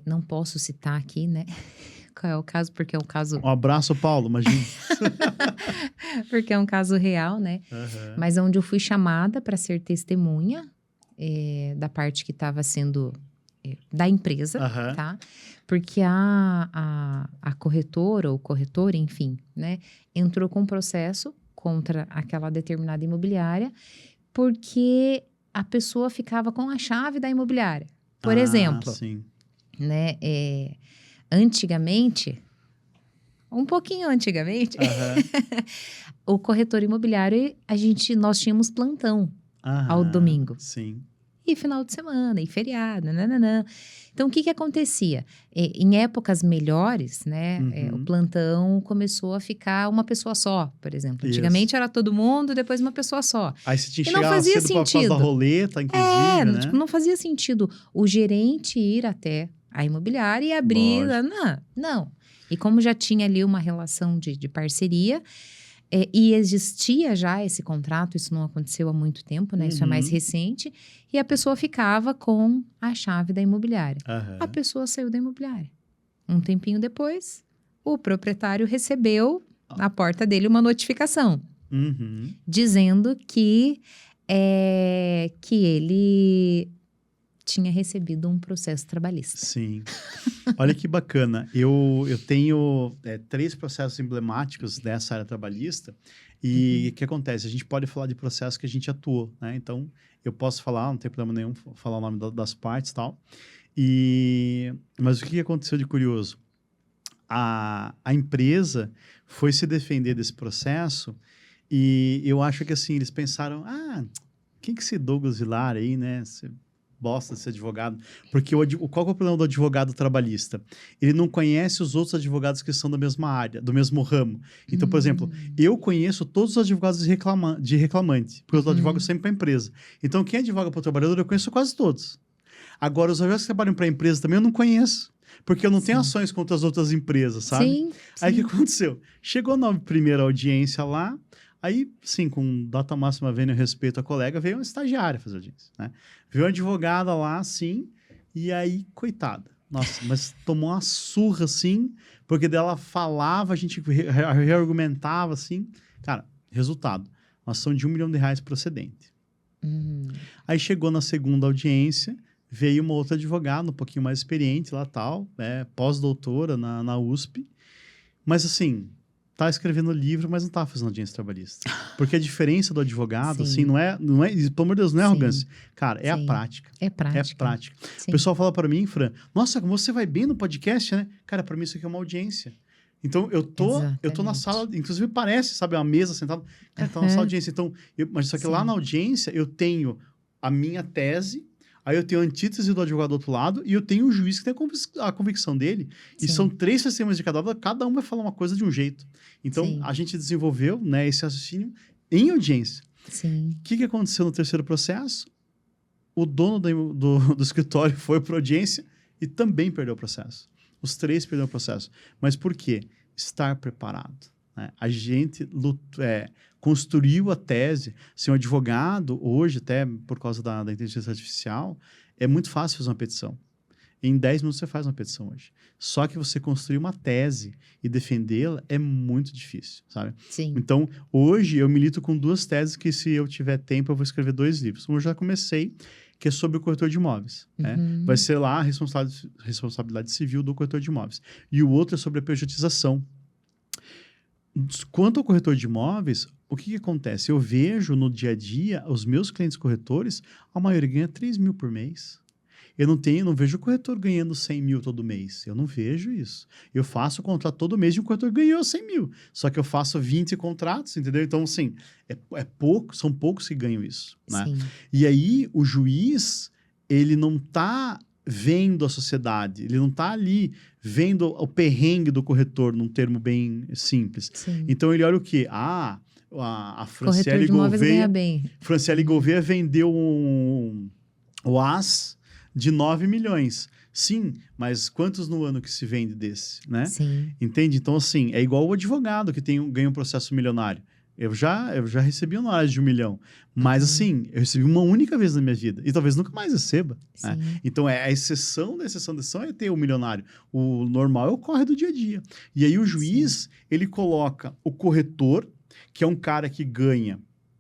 não posso citar aqui, né? Qual é o caso? Porque é um caso... Um abraço, Paulo, imagina. Porque é um caso real, né? Mas onde eu fui chamada para ser testemunha da parte que estava sendo da empresa, tá? Porque a corretora ou corretor, enfim, né? Entrou com um processo contra aquela determinada imobiliária porque a pessoa ficava com a chave da imobiliária. Por exemplo, sim. Né? Antigamente, um pouquinho antigamente, o corretor imobiliário, nós tínhamos plantão ao domingo. Sim. E final de semana, e feriado, nananã. Então, o que acontecia? Em épocas melhores, né, o plantão começou a ficar uma pessoa só, por exemplo. Antigamente era todo mundo, depois uma pessoa só. Aí você tinha que chegar cedo por causa da roleta, inclusive, né? Tipo, não fazia sentido o gerente ir até a imobiliária e abrir... Não. E como já tinha ali uma relação de parceria... e existia já esse contrato, isso não aconteceu há muito tempo, né? Isso é mais recente. E a pessoa ficava com a chave da imobiliária. A pessoa saiu da imobiliária. Um tempinho depois, o proprietário recebeu na porta dele uma notificação. Dizendo que ele tinha recebido um processo trabalhista. Sim. Olha que bacana. Eu tenho 3 processos emblemáticos dessa área trabalhista. E o que acontece? A gente pode falar de processos que a gente atuou, né? Então, eu posso falar, não tem problema nenhum, falar o nome das partes e tal. Mas o que aconteceu de curioso? A empresa foi se defender desse processo e eu acho que, assim, eles pensaram, quem que é esse Douglas Vilar aí, né? Bosta de ser advogado. Porque qual que é o problema do advogado trabalhista? Ele não conhece os outros advogados que são da mesma área, do mesmo ramo. Então, por exemplo, eu conheço todos os advogados de reclamante, porque eu advogo sempre para a empresa. Então, quem advoga para o trabalhador, eu conheço quase todos. Agora, os advogados que trabalham para a empresa também eu não conheço. Porque eu não tenho ações contra as outras empresas, sabe? Sim. Aí o que aconteceu? Chegou na primeira audiência lá, aí, sim, com data máxima vênia respeito à colega, veio uma estagiária fazer audiência, né? Veio uma advogada lá, assim, e aí, coitada. Nossa, mas tomou uma surra, assim, porque dela falava, a gente reargumentava, assim. Cara, resultado, uma ação de R$1 milhão procedente. Aí chegou na segunda audiência, veio uma outra advogada, um pouquinho mais experiente lá, tal, né? Pós-doutora na USP. Mas, assim... tá escrevendo livro, mas não tá fazendo audiência trabalhista. Porque a diferença do advogado, assim, não é, pelo amor de Deus, não é arrogância. Cara, é a prática. É prática. É prática. O pessoal fala para mim, Fran, nossa, como você vai bem no podcast, né? Cara, para mim isso aqui é uma audiência. Então, eu tô na sala, inclusive parece, sabe, uma mesa sentada. Cara, tá na sala de audiência. Então, mas só que lá na audiência eu tenho a minha tese, aí eu tenho a antítese do advogado do outro lado e eu tenho o juiz que tem a convicção dele. E são 3 testemunhas de cada um vai falar uma coisa de um jeito. Então, a gente desenvolveu, né, esse raciocínio em audiência. Sim. O que aconteceu no terceiro processo? O dono do escritório foi para audiência e também perdeu o processo. Os 3 perderam o processo. Mas por quê? Estar preparado. Né? A gente construiu a tese. Se um advogado, hoje, até por causa da inteligência artificial, é muito fácil fazer uma petição. Em 10 minutos você faz uma petição hoje. Só que você construir uma tese e defendê-la é muito difícil, sabe? Sim. Então, hoje eu milito com 2 teses que, se eu tiver tempo, eu vou escrever 2 livros. Um eu já comecei, que é sobre o corretor de imóveis. Né? Vai ser lá a responsabilidade civil do corretor de imóveis. E o outro é sobre a pejotização. Quanto ao corretor de imóveis, o que acontece? Eu vejo no dia a dia, os meus clientes corretores, a maioria ganha 3 mil por mês. Eu não vejo o corretor ganhando 100 mil todo mês. Eu não vejo isso. Eu faço o contrato todo mês e o corretor ganhou 100 mil. Só que eu faço 20 contratos, entendeu? Então, assim, são poucos que ganham isso. Né? E aí, o juiz, ele não está vendo a sociedade, ele não está ali vendo o perrengue do corretor, num termo bem simples. Sim. Então, ele olha o quê? A Franciele Gouveia vendeu o AS de 9 milhões. Sim, mas quantos no ano que se vende desse, né? Sim. Entende? Então, assim, é igual o advogado que ganha um processo milionário. Eu já recebi honorários de 1 milhão. Mas, assim, eu recebi uma única vez na minha vida. E talvez nunca mais receba. Né? Então, a exceção da exceção da exceção é ter o milionário. O normal é o corre do dia a dia. E aí, o juiz, ele coloca o corretor, que é um cara que ganha.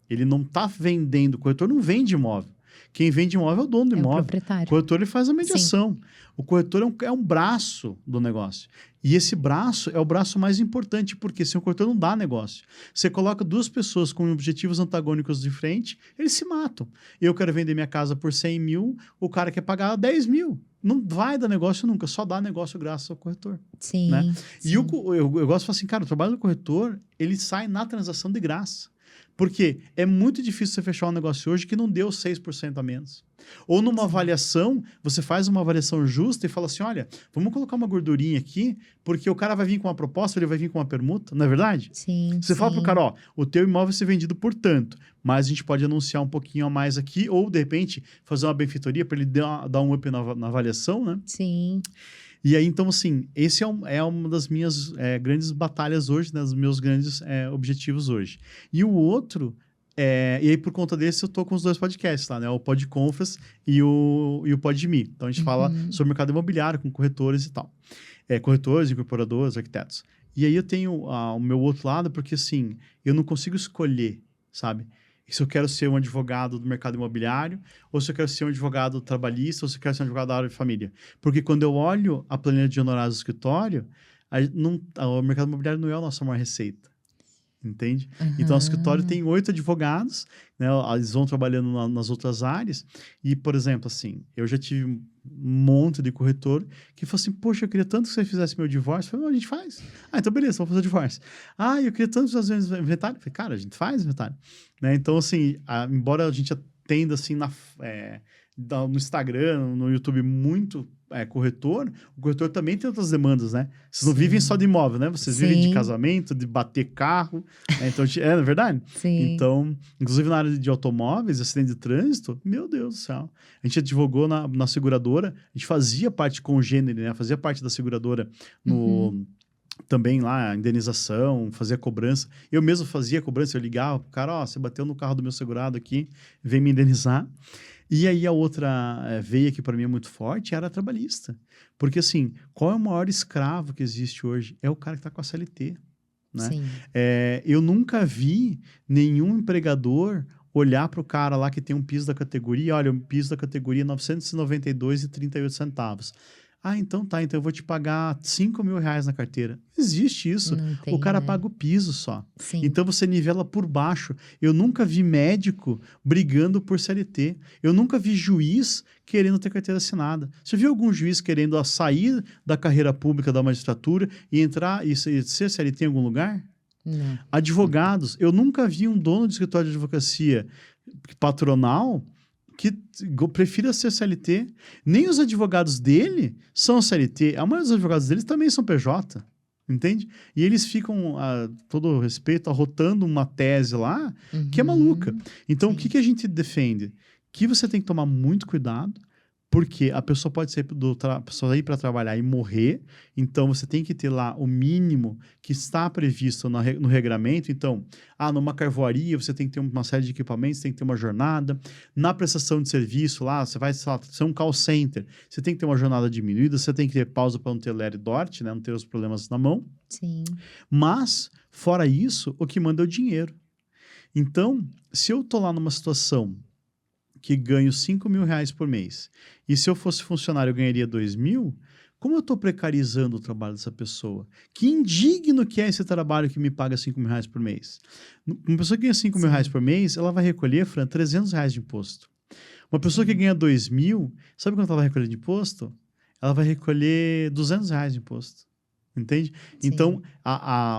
Ele não está vendendo. O corretor não vende imóvel. Quem vende imóvel é o dono do imóvel. O proprietário. O corretor, ele faz a mediação. Sim. O corretor é um braço do negócio. E esse braço é o braço mais importante, porque se o corretor não dá negócio, você coloca duas pessoas com objetivos antagônicos de frente, eles se matam. Eu quero vender minha casa por 100 mil, o cara quer pagar 10 mil. Não vai dar negócio nunca, só dá negócio graças ao corretor. Sim. Né? Sim. E eu gosto de falar assim, cara, o trabalho do corretor, ele sai na transação de graça. Porque é muito difícil você fechar um negócio hoje que não deu 6% a menos. Ou numa avaliação, você faz uma avaliação justa e fala assim, olha, vamos colocar uma gordurinha aqui, porque o cara vai vir com uma proposta, ele vai vir com uma permuta, não é verdade? Sim. Você fala pro cara, ó, o teu imóvel vai ser vendido por tanto, mas a gente pode anunciar um pouquinho a mais aqui, ou de repente fazer uma benfeitoria para ele dar um up na avaliação, né? Sim. E aí, então, assim, esse é uma das minhas grandes batalhas hoje, né, dos meus grandes objetivos hoje. E o outro, e aí por conta desse eu tô com os dois podcasts lá, né, o Podconfas e o Podme. Então, a gente fala sobre o mercado imobiliário com corretores e tal. Corretores, incorporadores, arquitetos. E aí eu tenho o meu outro lado, porque, assim, eu não consigo escolher, sabe? Se eu quero ser um advogado do mercado imobiliário, ou se eu quero ser um advogado trabalhista, ou se eu quero ser um advogado da área de família. Porque quando eu olho a planilha de honorários do escritório, o mercado imobiliário não é a nossa maior receita. Entende? Então, o escritório tem 8 advogados, né? Eles vão trabalhando nas outras áreas. E, por exemplo, assim, eu já tive um monte de corretor que falou assim, poxa, eu queria tanto que você fizesse meu divórcio. Eu falei, não, a gente faz. Então beleza, vamos fazer o divórcio. Eu queria tanto fazer o inventário. Eu falei, cara, a gente faz inventário. Né? Então, assim, embora a gente atenda, assim, no Instagram, no YouTube, muito corretor, o corretor também tem outras demandas, né? Vocês não vivem só de imóvel, né? Vocês vivem de casamento, de bater carro. Né? Então, não é verdade? Sim. Então, inclusive na área de automóveis, acidente de trânsito, meu Deus do céu. A gente advogou na seguradora, a gente fazia parte congênere, né? Fazia parte da seguradora também lá, indenização, fazia cobrança. Eu mesmo fazia cobrança, eu ligava pro cara, você bateu no carro do meu segurado aqui, vem me indenizar. E aí a outra veia que para mim é muito forte era a trabalhista. Porque assim, qual é o maior escravo que existe hoje? É o cara que está com a CLT. Né? Sim. Eu nunca vi nenhum empregador olhar para o cara lá que tem um piso da categoria, olha, o piso da categoria é R$ 992,38. Então tá, então eu vou te pagar R$5.000 na carteira. Não existe isso. Não tem, o cara né? paga o piso só. Sim. Então você nivela por baixo. Eu nunca vi médico brigando por CLT. Eu nunca vi juiz querendo ter carteira assinada. Você viu algum juiz querendo sair da carreira pública da magistratura e entrar e ser CLT em algum lugar? Não. Advogados, eu nunca vi um dono de escritório de advocacia patronal que prefira ser CLT. Nem os advogados dele são CLT. A maioria dos advogados deles também são PJ. Entende? E eles ficam, a todo respeito, arrotando uma tese lá que é maluca. Então, o que a gente defende? Que você tem que tomar muito cuidado, porque a pessoa pode sair para trabalhar e morrer, então você tem que ter lá o mínimo que está previsto no regramento. Então, numa carvoaria você tem que ter uma série de equipamentos, tem que ter uma jornada. Na prestação de serviço lá, você vai ser um call center, você tem que ter uma jornada diminuída, você tem que ter pausa para não ter ler e dort, né? Não ter os problemas na mão. Sim. Mas, fora isso, o que manda é o dinheiro. Então, se eu tô lá numa situação que ganho R$5.000 por mês, e se eu fosse funcionário eu ganharia 2.000, como eu estou precarizando o trabalho dessa pessoa? Que indigno que é esse trabalho que me paga R$5.000 por mês? Uma pessoa que ganha R$5.000 por mês, ela vai recolher, Fran, R$300 de imposto. Uma pessoa que ganha 2.000, sabe quanto ela vai recolher de imposto? Ela vai recolher R$200 de imposto. Entende? Sim. Então,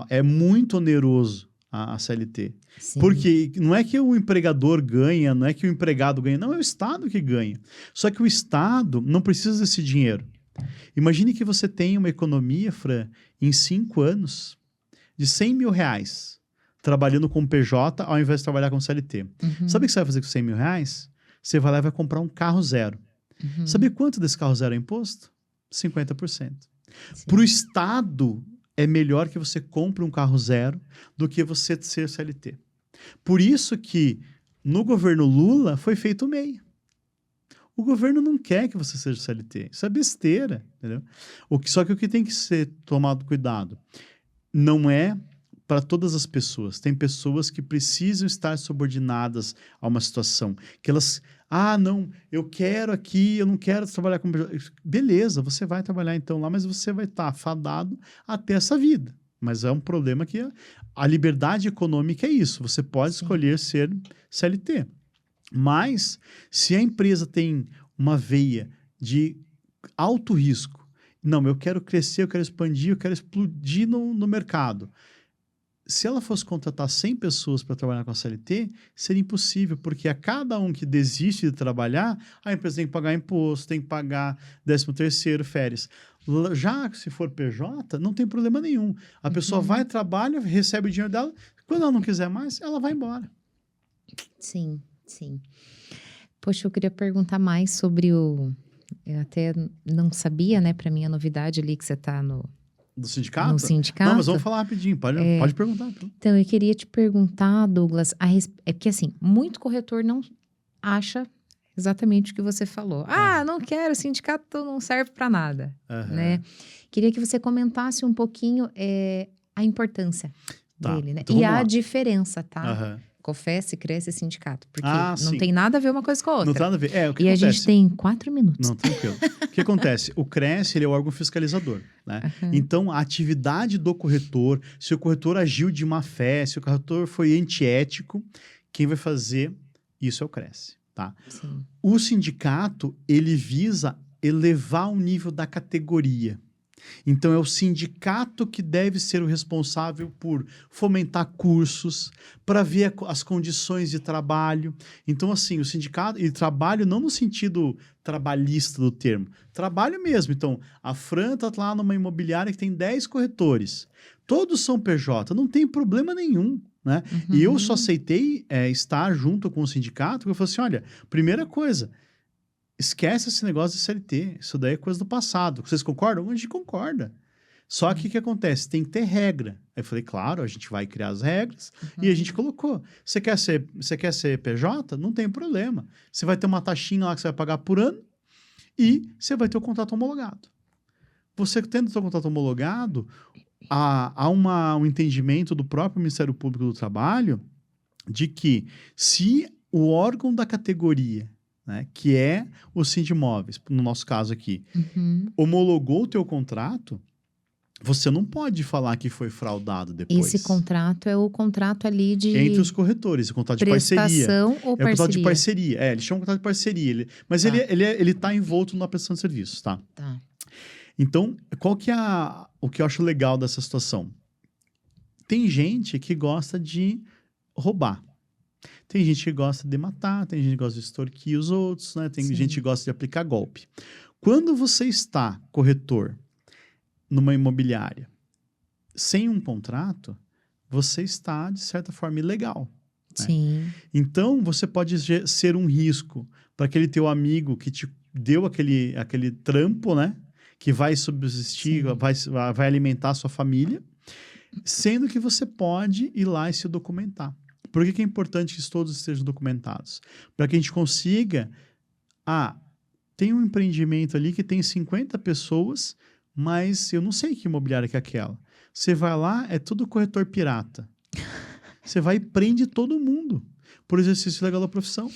é muito oneroso a CLT. Sim. Porque não é que o empregador ganha, não é que o empregado ganha, não, é o Estado que ganha. Só que o Estado não precisa desse dinheiro. Imagine que você tem uma economia, Fran, em 5 anos, de 100 mil reais, trabalhando com PJ ao invés de trabalhar com CLT. Sabe o que você vai fazer com 100 mil reais? Você vai lá e vai comprar um carro zero. Sabe quanto desse carro zero é imposto? 50%. Para o Estado, é melhor que você compre um carro zero do que você ser CLT. Por isso que no governo Lula foi feito o MEI. O governo não quer que você seja CLT. Isso é besteira, entendeu? Só que o que tem que ser tomado cuidado não é para todas as pessoas. Tem pessoas que precisam estar subordinadas a uma situação. Que elas... não, eu quero aqui, eu não quero trabalhar com... Beleza, você vai trabalhar então lá, mas você vai estar afadado até essa vida. Mas é um problema que a liberdade econômica é isso. Você pode escolher ser CLT. Mas, se a empresa tem uma veia de alto risco, não, eu quero crescer, eu quero expandir, eu quero explodir no mercado. Se ela fosse contratar 100 pessoas para trabalhar com a CLT, seria impossível, porque a cada um que desiste de trabalhar, a empresa tem que pagar imposto, tem que pagar 13º, férias. Já se for PJ, não tem problema nenhum. A pessoa vai, trabalha, recebe o dinheiro dela, quando ela não quiser mais, ela vai embora. Sim, sim. Poxa, eu queria perguntar mais sobre o... Eu até não sabia, né, para mim a novidade ali que você está no... Do sindicato? No sindicato. Não, mas vamos falar rapidinho, pode perguntar. Então, eu queria te perguntar, Douglas, é porque assim, muito corretor não acha exatamente o que você falou. Não quero, sindicato não serve para nada, né? Queria que você comentasse um pouquinho a importância dele, né? Então e a diferença, tá? Uhum. COFES, CRES e sindicato. Porque sim. tem nada a ver uma coisa com a outra. Não tem nada a ver. O que acontece? A gente tem 4 minutos. Não, tranquilo. O que acontece? O CRES, ele é o órgão fiscalizador, né? Então, a atividade do corretor, se o corretor agiu de má fé, se o corretor foi antiético, quem vai fazer isso é o CRES, tá? Sim. O sindicato, ele visa elevar o nível da categoria. Então, é o sindicato que deve ser o responsável por fomentar cursos, para ver as condições de trabalho. Então, assim, o sindicato... E trabalho não no sentido trabalhista do termo. Trabalho mesmo. Então, a Fran está lá numa imobiliária que tem 10 corretores. Todos são PJ, não tem problema nenhum, né? E eu só aceitei estar junto com o sindicato, porque eu falei assim, olha, primeira coisa... Esquece esse negócio de CLT. Isso daí é coisa do passado. Vocês concordam? A gente concorda. Só que o que acontece? Tem que ter regra. Aí eu falei, claro, a gente vai criar as regras e a gente colocou. Você quer ser PJ? Não tem problema. Você vai ter uma taxinha lá que você vai pagar por ano e você vai ter o contrato homologado. Você tendo o seu contrato homologado, há um entendimento do próprio Ministério Público do Trabalho de que se o órgão da categoria, né, que é o Sindimóveis, no nosso caso aqui, homologou o teu contrato, você não pode falar que foi fraudado depois. Esse contrato é o contrato ali de... Entre os corretores, o contrato de parceria. Prestação ou parceria? É o contrato de parceria. Eles chamam de contrato de parceria. Mas ele tá envolto na prestação de serviços, tá? Tá. Então, qual que é o que eu acho legal dessa situação? Tem gente que gosta de roubar. Tem gente que gosta de matar, tem gente que gosta de extorquir os outros, né? Tem gente que gosta de aplicar golpe. Quando você está, corretor, numa imobiliária, sem um contrato, você está, de certa forma, ilegal. Né? Sim. Então, você pode ser um risco para aquele teu amigo que te deu aquele trampo, né? Que vai subsistir, vai alimentar a sua família, sendo que você pode ir lá e se documentar. Por que é importante que todos estejam documentados? Para que a gente consiga... tem um empreendimento ali que tem 50 pessoas, mas eu não sei que imobiliária que é aquela. Você vai lá, é tudo corretor pirata. Você vai e prende todo mundo por exercício legal da profissão.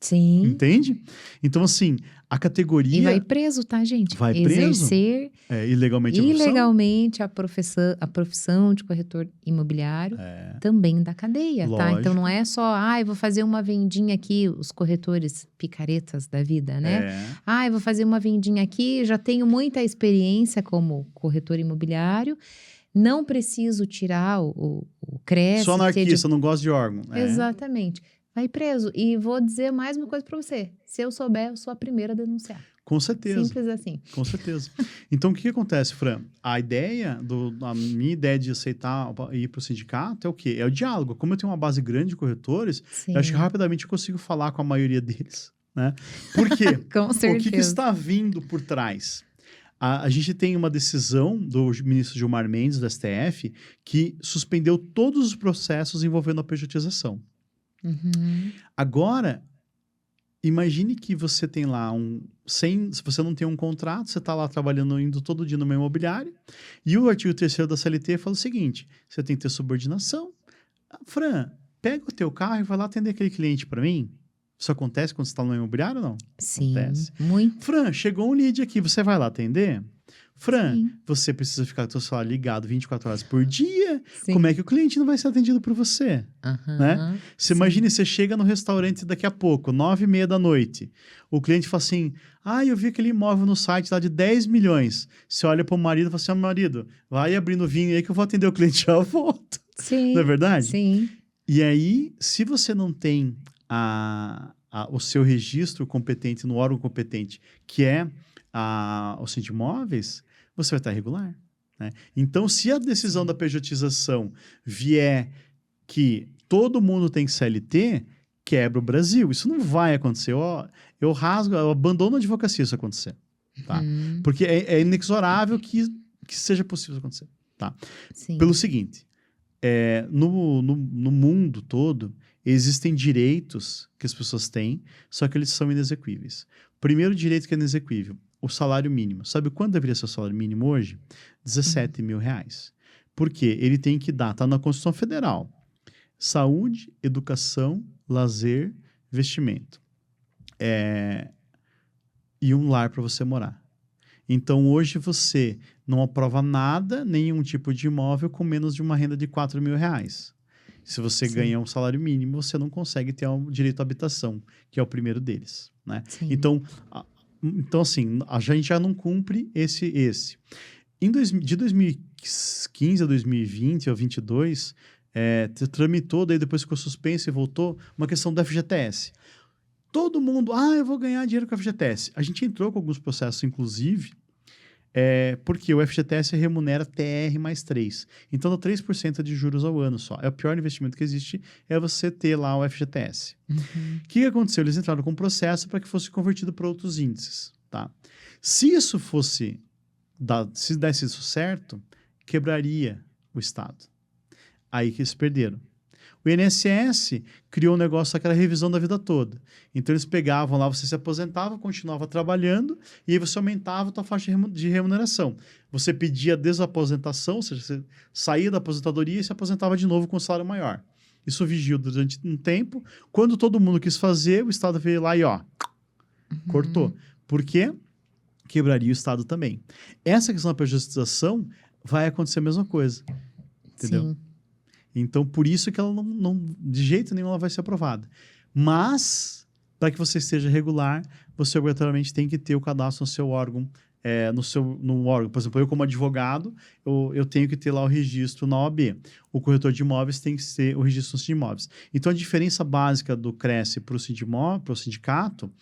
Sim. Entende? Então, assim, a categoria... E vai preso, tá, gente? Vai preso? Exercer ilegalmente a profissão de corretor imobiliário também da cadeia, tá? Então, não é só, eu vou fazer uma vendinha aqui, os corretores picaretas da vida, né? Eu vou fazer uma vendinha aqui, já tenho muita experiência como corretor imobiliário, Não preciso tirar o CRES. Sou anarquista, não gosto de órgão. Exatamente. Vai preso. E vou dizer mais uma coisa para você. Se eu souber, eu sou a primeira a denunciar. Com certeza. Simples assim. Com certeza. Então, o que acontece, Fran? A minha ideia de aceitar ir para o sindicato é o quê? É o diálogo. Como eu tenho uma base grande de corretores, eu acho que rapidamente eu consigo falar com a maioria deles, né? Por quê? Com certeza. O que está vindo por trás? A gente tem uma decisão do ministro Gilmar Mendes, do STF, que suspendeu todos os processos envolvendo a pejotização. Agora, imagine que você tem lá se você não tem um contrato, você está lá trabalhando, indo todo dia numa imobiliária, e o artigo 3º da CLT fala o seguinte: você tem que ter subordinação. Fran, pega o teu carro e vai lá atender aquele cliente para mim. Isso acontece quando você está numa imobiliária ou não? Sim, acontece. Muito. Fran, chegou um lead aqui, você vai lá atender? Fran, Sim. Você precisa ficar com o seu celular ligado 24 horas por dia. Sim. Como é que o cliente não vai ser atendido por você? Né? Você imagina, você chega no restaurante daqui a pouco, 9h30 da noite. O cliente fala assim, eu vi aquele imóvel no site lá de 10 milhões. Você olha para o marido e fala assim, marido, vai abrindo vinho aí que eu vou atender o cliente já volto. Sim. Não é verdade? Sim. E aí, se você não tem o seu registro competente no órgão competente, que é o Sindimóveis, você vai estar irregular. Né? Então, se a decisão da pejotização vier que todo mundo tem CLT, quebra o Brasil. Isso não vai acontecer. Eu abandono a advocacia se isso acontecer. Tá? Porque é inexorável que seja possível acontecer. Tá? Sim. Pelo seguinte, no mundo todo, existem direitos que as pessoas têm, só que eles são inexequíveis. Primeiro direito que é inexequível, o salário mínimo. Sabe quanto deveria ser o salário mínimo hoje? 17 mil reais. Por quê? Ele tem que dar, está na Constituição Federal, saúde, educação, lazer, vestimento. E um lar para você morar. Então, hoje você não aprova nada, nenhum tipo de imóvel com menos de uma renda de 4 mil reais. Se você ganha um salário mínimo, você não consegue ter um direito à habitação, que é o primeiro deles. Né? Então, assim, a gente já não cumpre esse. De 2015 a 2020 ou 2022, tramitou, daí depois ficou suspenso e voltou, uma questão do FGTS. Todo mundo, eu vou ganhar dinheiro com o FGTS. A gente entrou com alguns processos, inclusive, porque o FGTS remunera TR mais 3. Então, dá 3% de juros ao ano só. É o pior investimento que existe, é você ter lá o FGTS. O que aconteceu? Eles entraram com um processo para que fosse convertido para outros índices. Tá? Se isso se desse isso certo, quebraria o Estado. Aí que eles perderam. O INSS criou um negócio, aquela revisão da vida toda. Então, eles pegavam lá, você se aposentava, continuava trabalhando, e aí você aumentava a tua faixa de remuneração. Você pedia desaposentação, ou seja, você saía da aposentadoria e se aposentava de novo com um salário maior. Isso vigiou durante um tempo. Quando todo mundo quis fazer, o Estado veio lá e, cortou. Por quê? Quebraria o Estado também. Essa questão da pejotização vai acontecer a mesma coisa. Entendeu? Sim. Então, por isso que ela não de jeito nenhum ela vai ser aprovada. Mas, para que você esteja regular, você obrigatoriamente tem que ter o cadastro no seu órgão, no órgão. Por exemplo, eu como advogado, eu tenho que ter lá o registro na OAB. O corretor de imóveis tem que ter o registro no Sindimóveis. Então, a diferença básica do CRES para o sindicato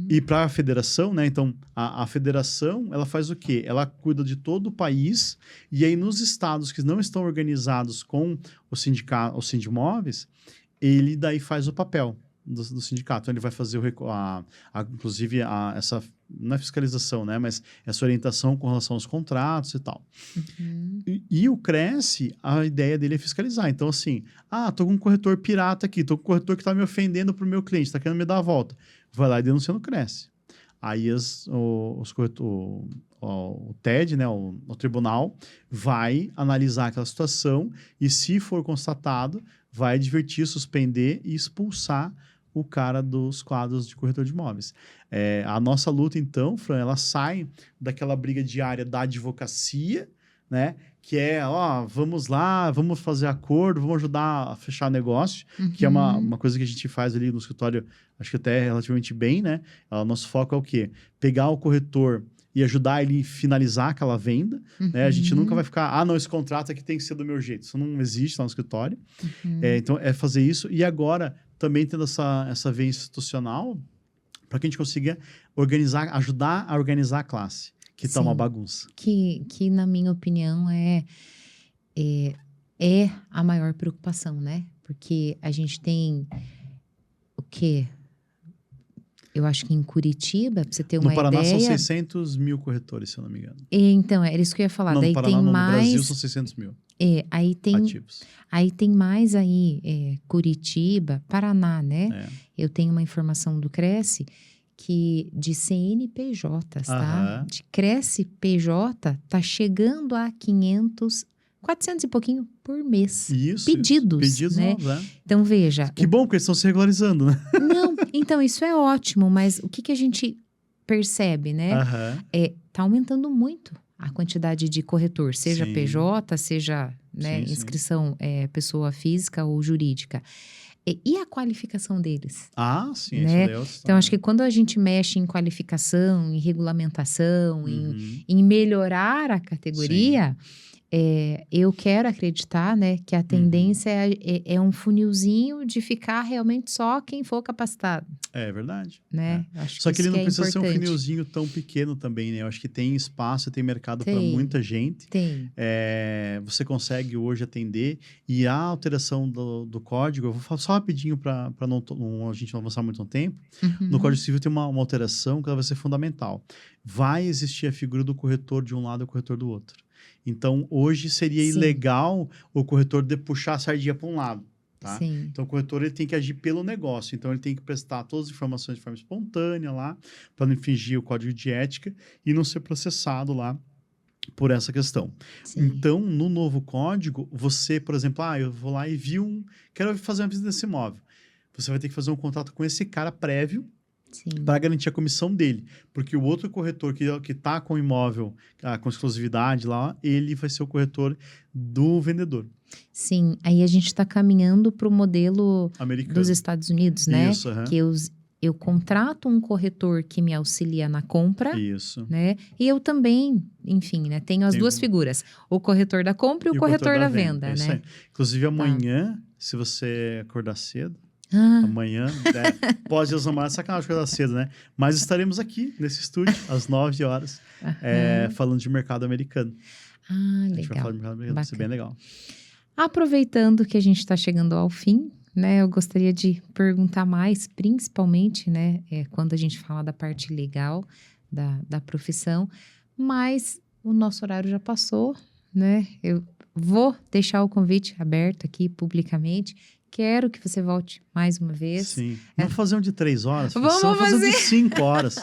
e para a federação, né? Então, a federação, ela faz o quê? Ela cuida de todo o país, e aí nos estados que não estão organizados com o sindicato, os Sindimóveis, ele daí faz o papel do sindicato. Então, ele vai fazer inclusive essa, não é fiscalização, né? Mas essa orientação com relação aos contratos e tal. E o CRES, a ideia dele é fiscalizar. Então, assim, tô com um corretor pirata aqui, tô com um corretor que está me ofendendo pro meu cliente, está querendo me dar a volta. Vai lá e denuncia no CRES. Aí o TED, né, o tribunal, vai analisar aquela situação e, se for constatado, vai advertir, suspender e expulsar o cara dos quadros de corretor de imóveis. A nossa luta, então, Fran, ela sai daquela briga diária da advocacia, né? Que vamos lá, vamos fazer acordo, vamos ajudar a fechar negócio, que é uma coisa que a gente faz ali no escritório, acho que até relativamente bem, né? Nosso foco é o quê? Pegar o corretor e ajudar ele a finalizar aquela venda, né? A gente nunca vai ficar, não, esse contrato aqui tem que ser do meu jeito. Isso não existe lá no escritório. Então, é fazer isso. E agora, também tendo essa veia institucional, para que a gente consiga ajudar a organizar a classe, que está uma bagunça. Que, na minha opinião, é a maior preocupação, né? Porque a gente tem o quê? Eu acho que em Curitiba, para você ter uma ideia... No Paraná são 600 mil corretores, se eu não me engano. Então, era isso que eu ia falar. Não, daí no Paraná, tem não, mais... no Brasil são 600 mil ativos. Aí tem mais aí, Curitiba, Paraná, né? Eu tenho uma informação do Cresce que de CNPJs, tá? De Cresce PJ tá chegando a 400 e pouquinho por mês. Pedidos, Pedidos né? novos, Então, veja... Que bom, porque eles estão se regularizando, né? Não, então, isso é ótimo, mas o que a gente percebe, né? Tá aumentando muito a quantidade de corretor, seja PJ, seja inscrição pessoa física ou jurídica. E a qualificação deles? Sim, né? Isso Então, acho que quando a gente mexe em qualificação, em regulamentação, em melhorar a categoria... eu quero acreditar, né, que a tendência é um funilzinho de ficar realmente só quem for capacitado. É verdade. Né? Acho só que ele não precisa importante. ser um funilzinho tão pequeno também, né? Eu acho que tem espaço, tem mercado para muita gente. Tem. Você consegue hoje atender. E a alteração do código, eu vou falar só rapidinho para a gente não avançar muito no tempo. No Código Civil tem uma alteração que ela vai ser fundamental. Vai existir a figura do corretor de um lado e o corretor do outro. Então, hoje seria ilegal o corretor de puxar a sardinha para um lado, tá? Então, o corretor ele tem que agir pelo negócio. Então, ele tem que prestar todas as informações de forma espontânea lá, para não infringir o código de ética e não ser processado lá por essa questão. Então, no novo código, você, por exemplo, eu vou lá e quero fazer uma visita desse imóvel. Você vai ter que fazer um contato com esse cara prévio, para garantir a comissão dele. Porque o outro corretor que está com o imóvel com exclusividade lá, ele vai ser o corretor do vendedor. Sim, aí a gente está caminhando para o modelo americano dos Estados Unidos, né? Isso, que eu contrato um corretor que me auxilia na compra. Isso. Né? E eu também, enfim, né? Tenho as duas figuras. O corretor da compra e o corretor da venda, né? Aí. Inclusive, amanhã, se você acordar cedo, amanhã, pode usar mais sacanagem acordar cedo, né? Mas estaremos aqui, nesse estúdio, às 9 horas, falando de mercado americano. Legal. A gente vai falar de mercado americano, vai ser bem legal. Aproveitando que a gente está chegando ao fim, né? Eu gostaria de perguntar mais, principalmente, né? Quando a gente fala da parte legal da profissão, mas o nosso horário já passou, né? Eu vou deixar o convite aberto aqui publicamente. Quero que você volte mais uma vez. Sim. Vamos fazer um de 3 horas? Vamos fazer um de 5 horas.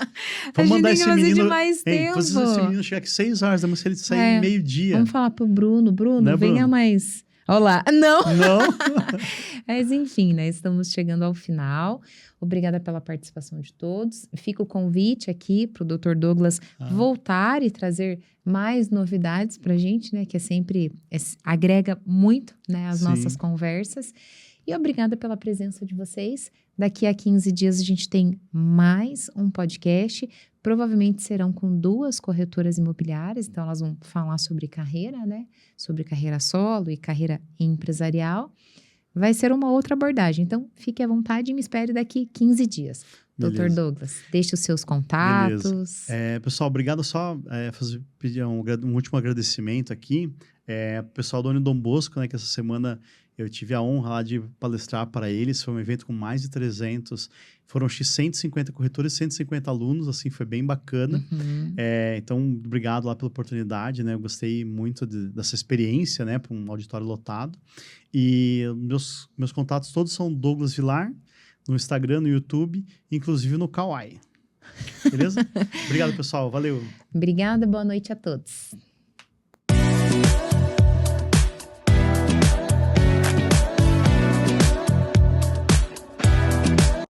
Vamos mandar esse menino... de mais tempo. Vamos fazer esse menino chegar aqui 6 horas, mas se ele sair meio-dia... Vamos falar pro Bruno. Bruno, né, venha Bruno? mais... Olá. Não! Não? Mas enfim, né? Estamos chegando ao final. Obrigada pela participação de todos. Fica o convite aqui para o Dr. Douglas voltar e trazer mais novidades para a gente, né? Que sempre agrega muito, né? As nossas conversas. E obrigada pela presença de vocês. Daqui a 15 dias a gente tem mais um podcast. Provavelmente serão com 2 corretoras imobiliárias. Então, elas vão falar sobre carreira, né? Sobre carreira solo e carreira empresarial. Vai ser uma outra abordagem. Então, fique à vontade e me espere daqui 15 dias. Beleza. Dr. Douglas, deixe os seus contatos. Pessoal, obrigado. Só pedir um último agradecimento aqui. Pessoal do Dom Bosco, né? Que essa semana... Eu tive a honra lá de palestrar para eles. Foi um evento com mais de 300. Foram 150 corretores, 150 alunos. Assim, foi bem bacana. Então, obrigado lá pela oportunidade, né? Eu gostei muito dessa experiência, né? Para um auditório lotado. E meus contatos todos são Douglas Vilar, no Instagram, no YouTube, inclusive no Kawaii. Beleza? Obrigado, pessoal. Valeu. Obrigada, boa noite a todos.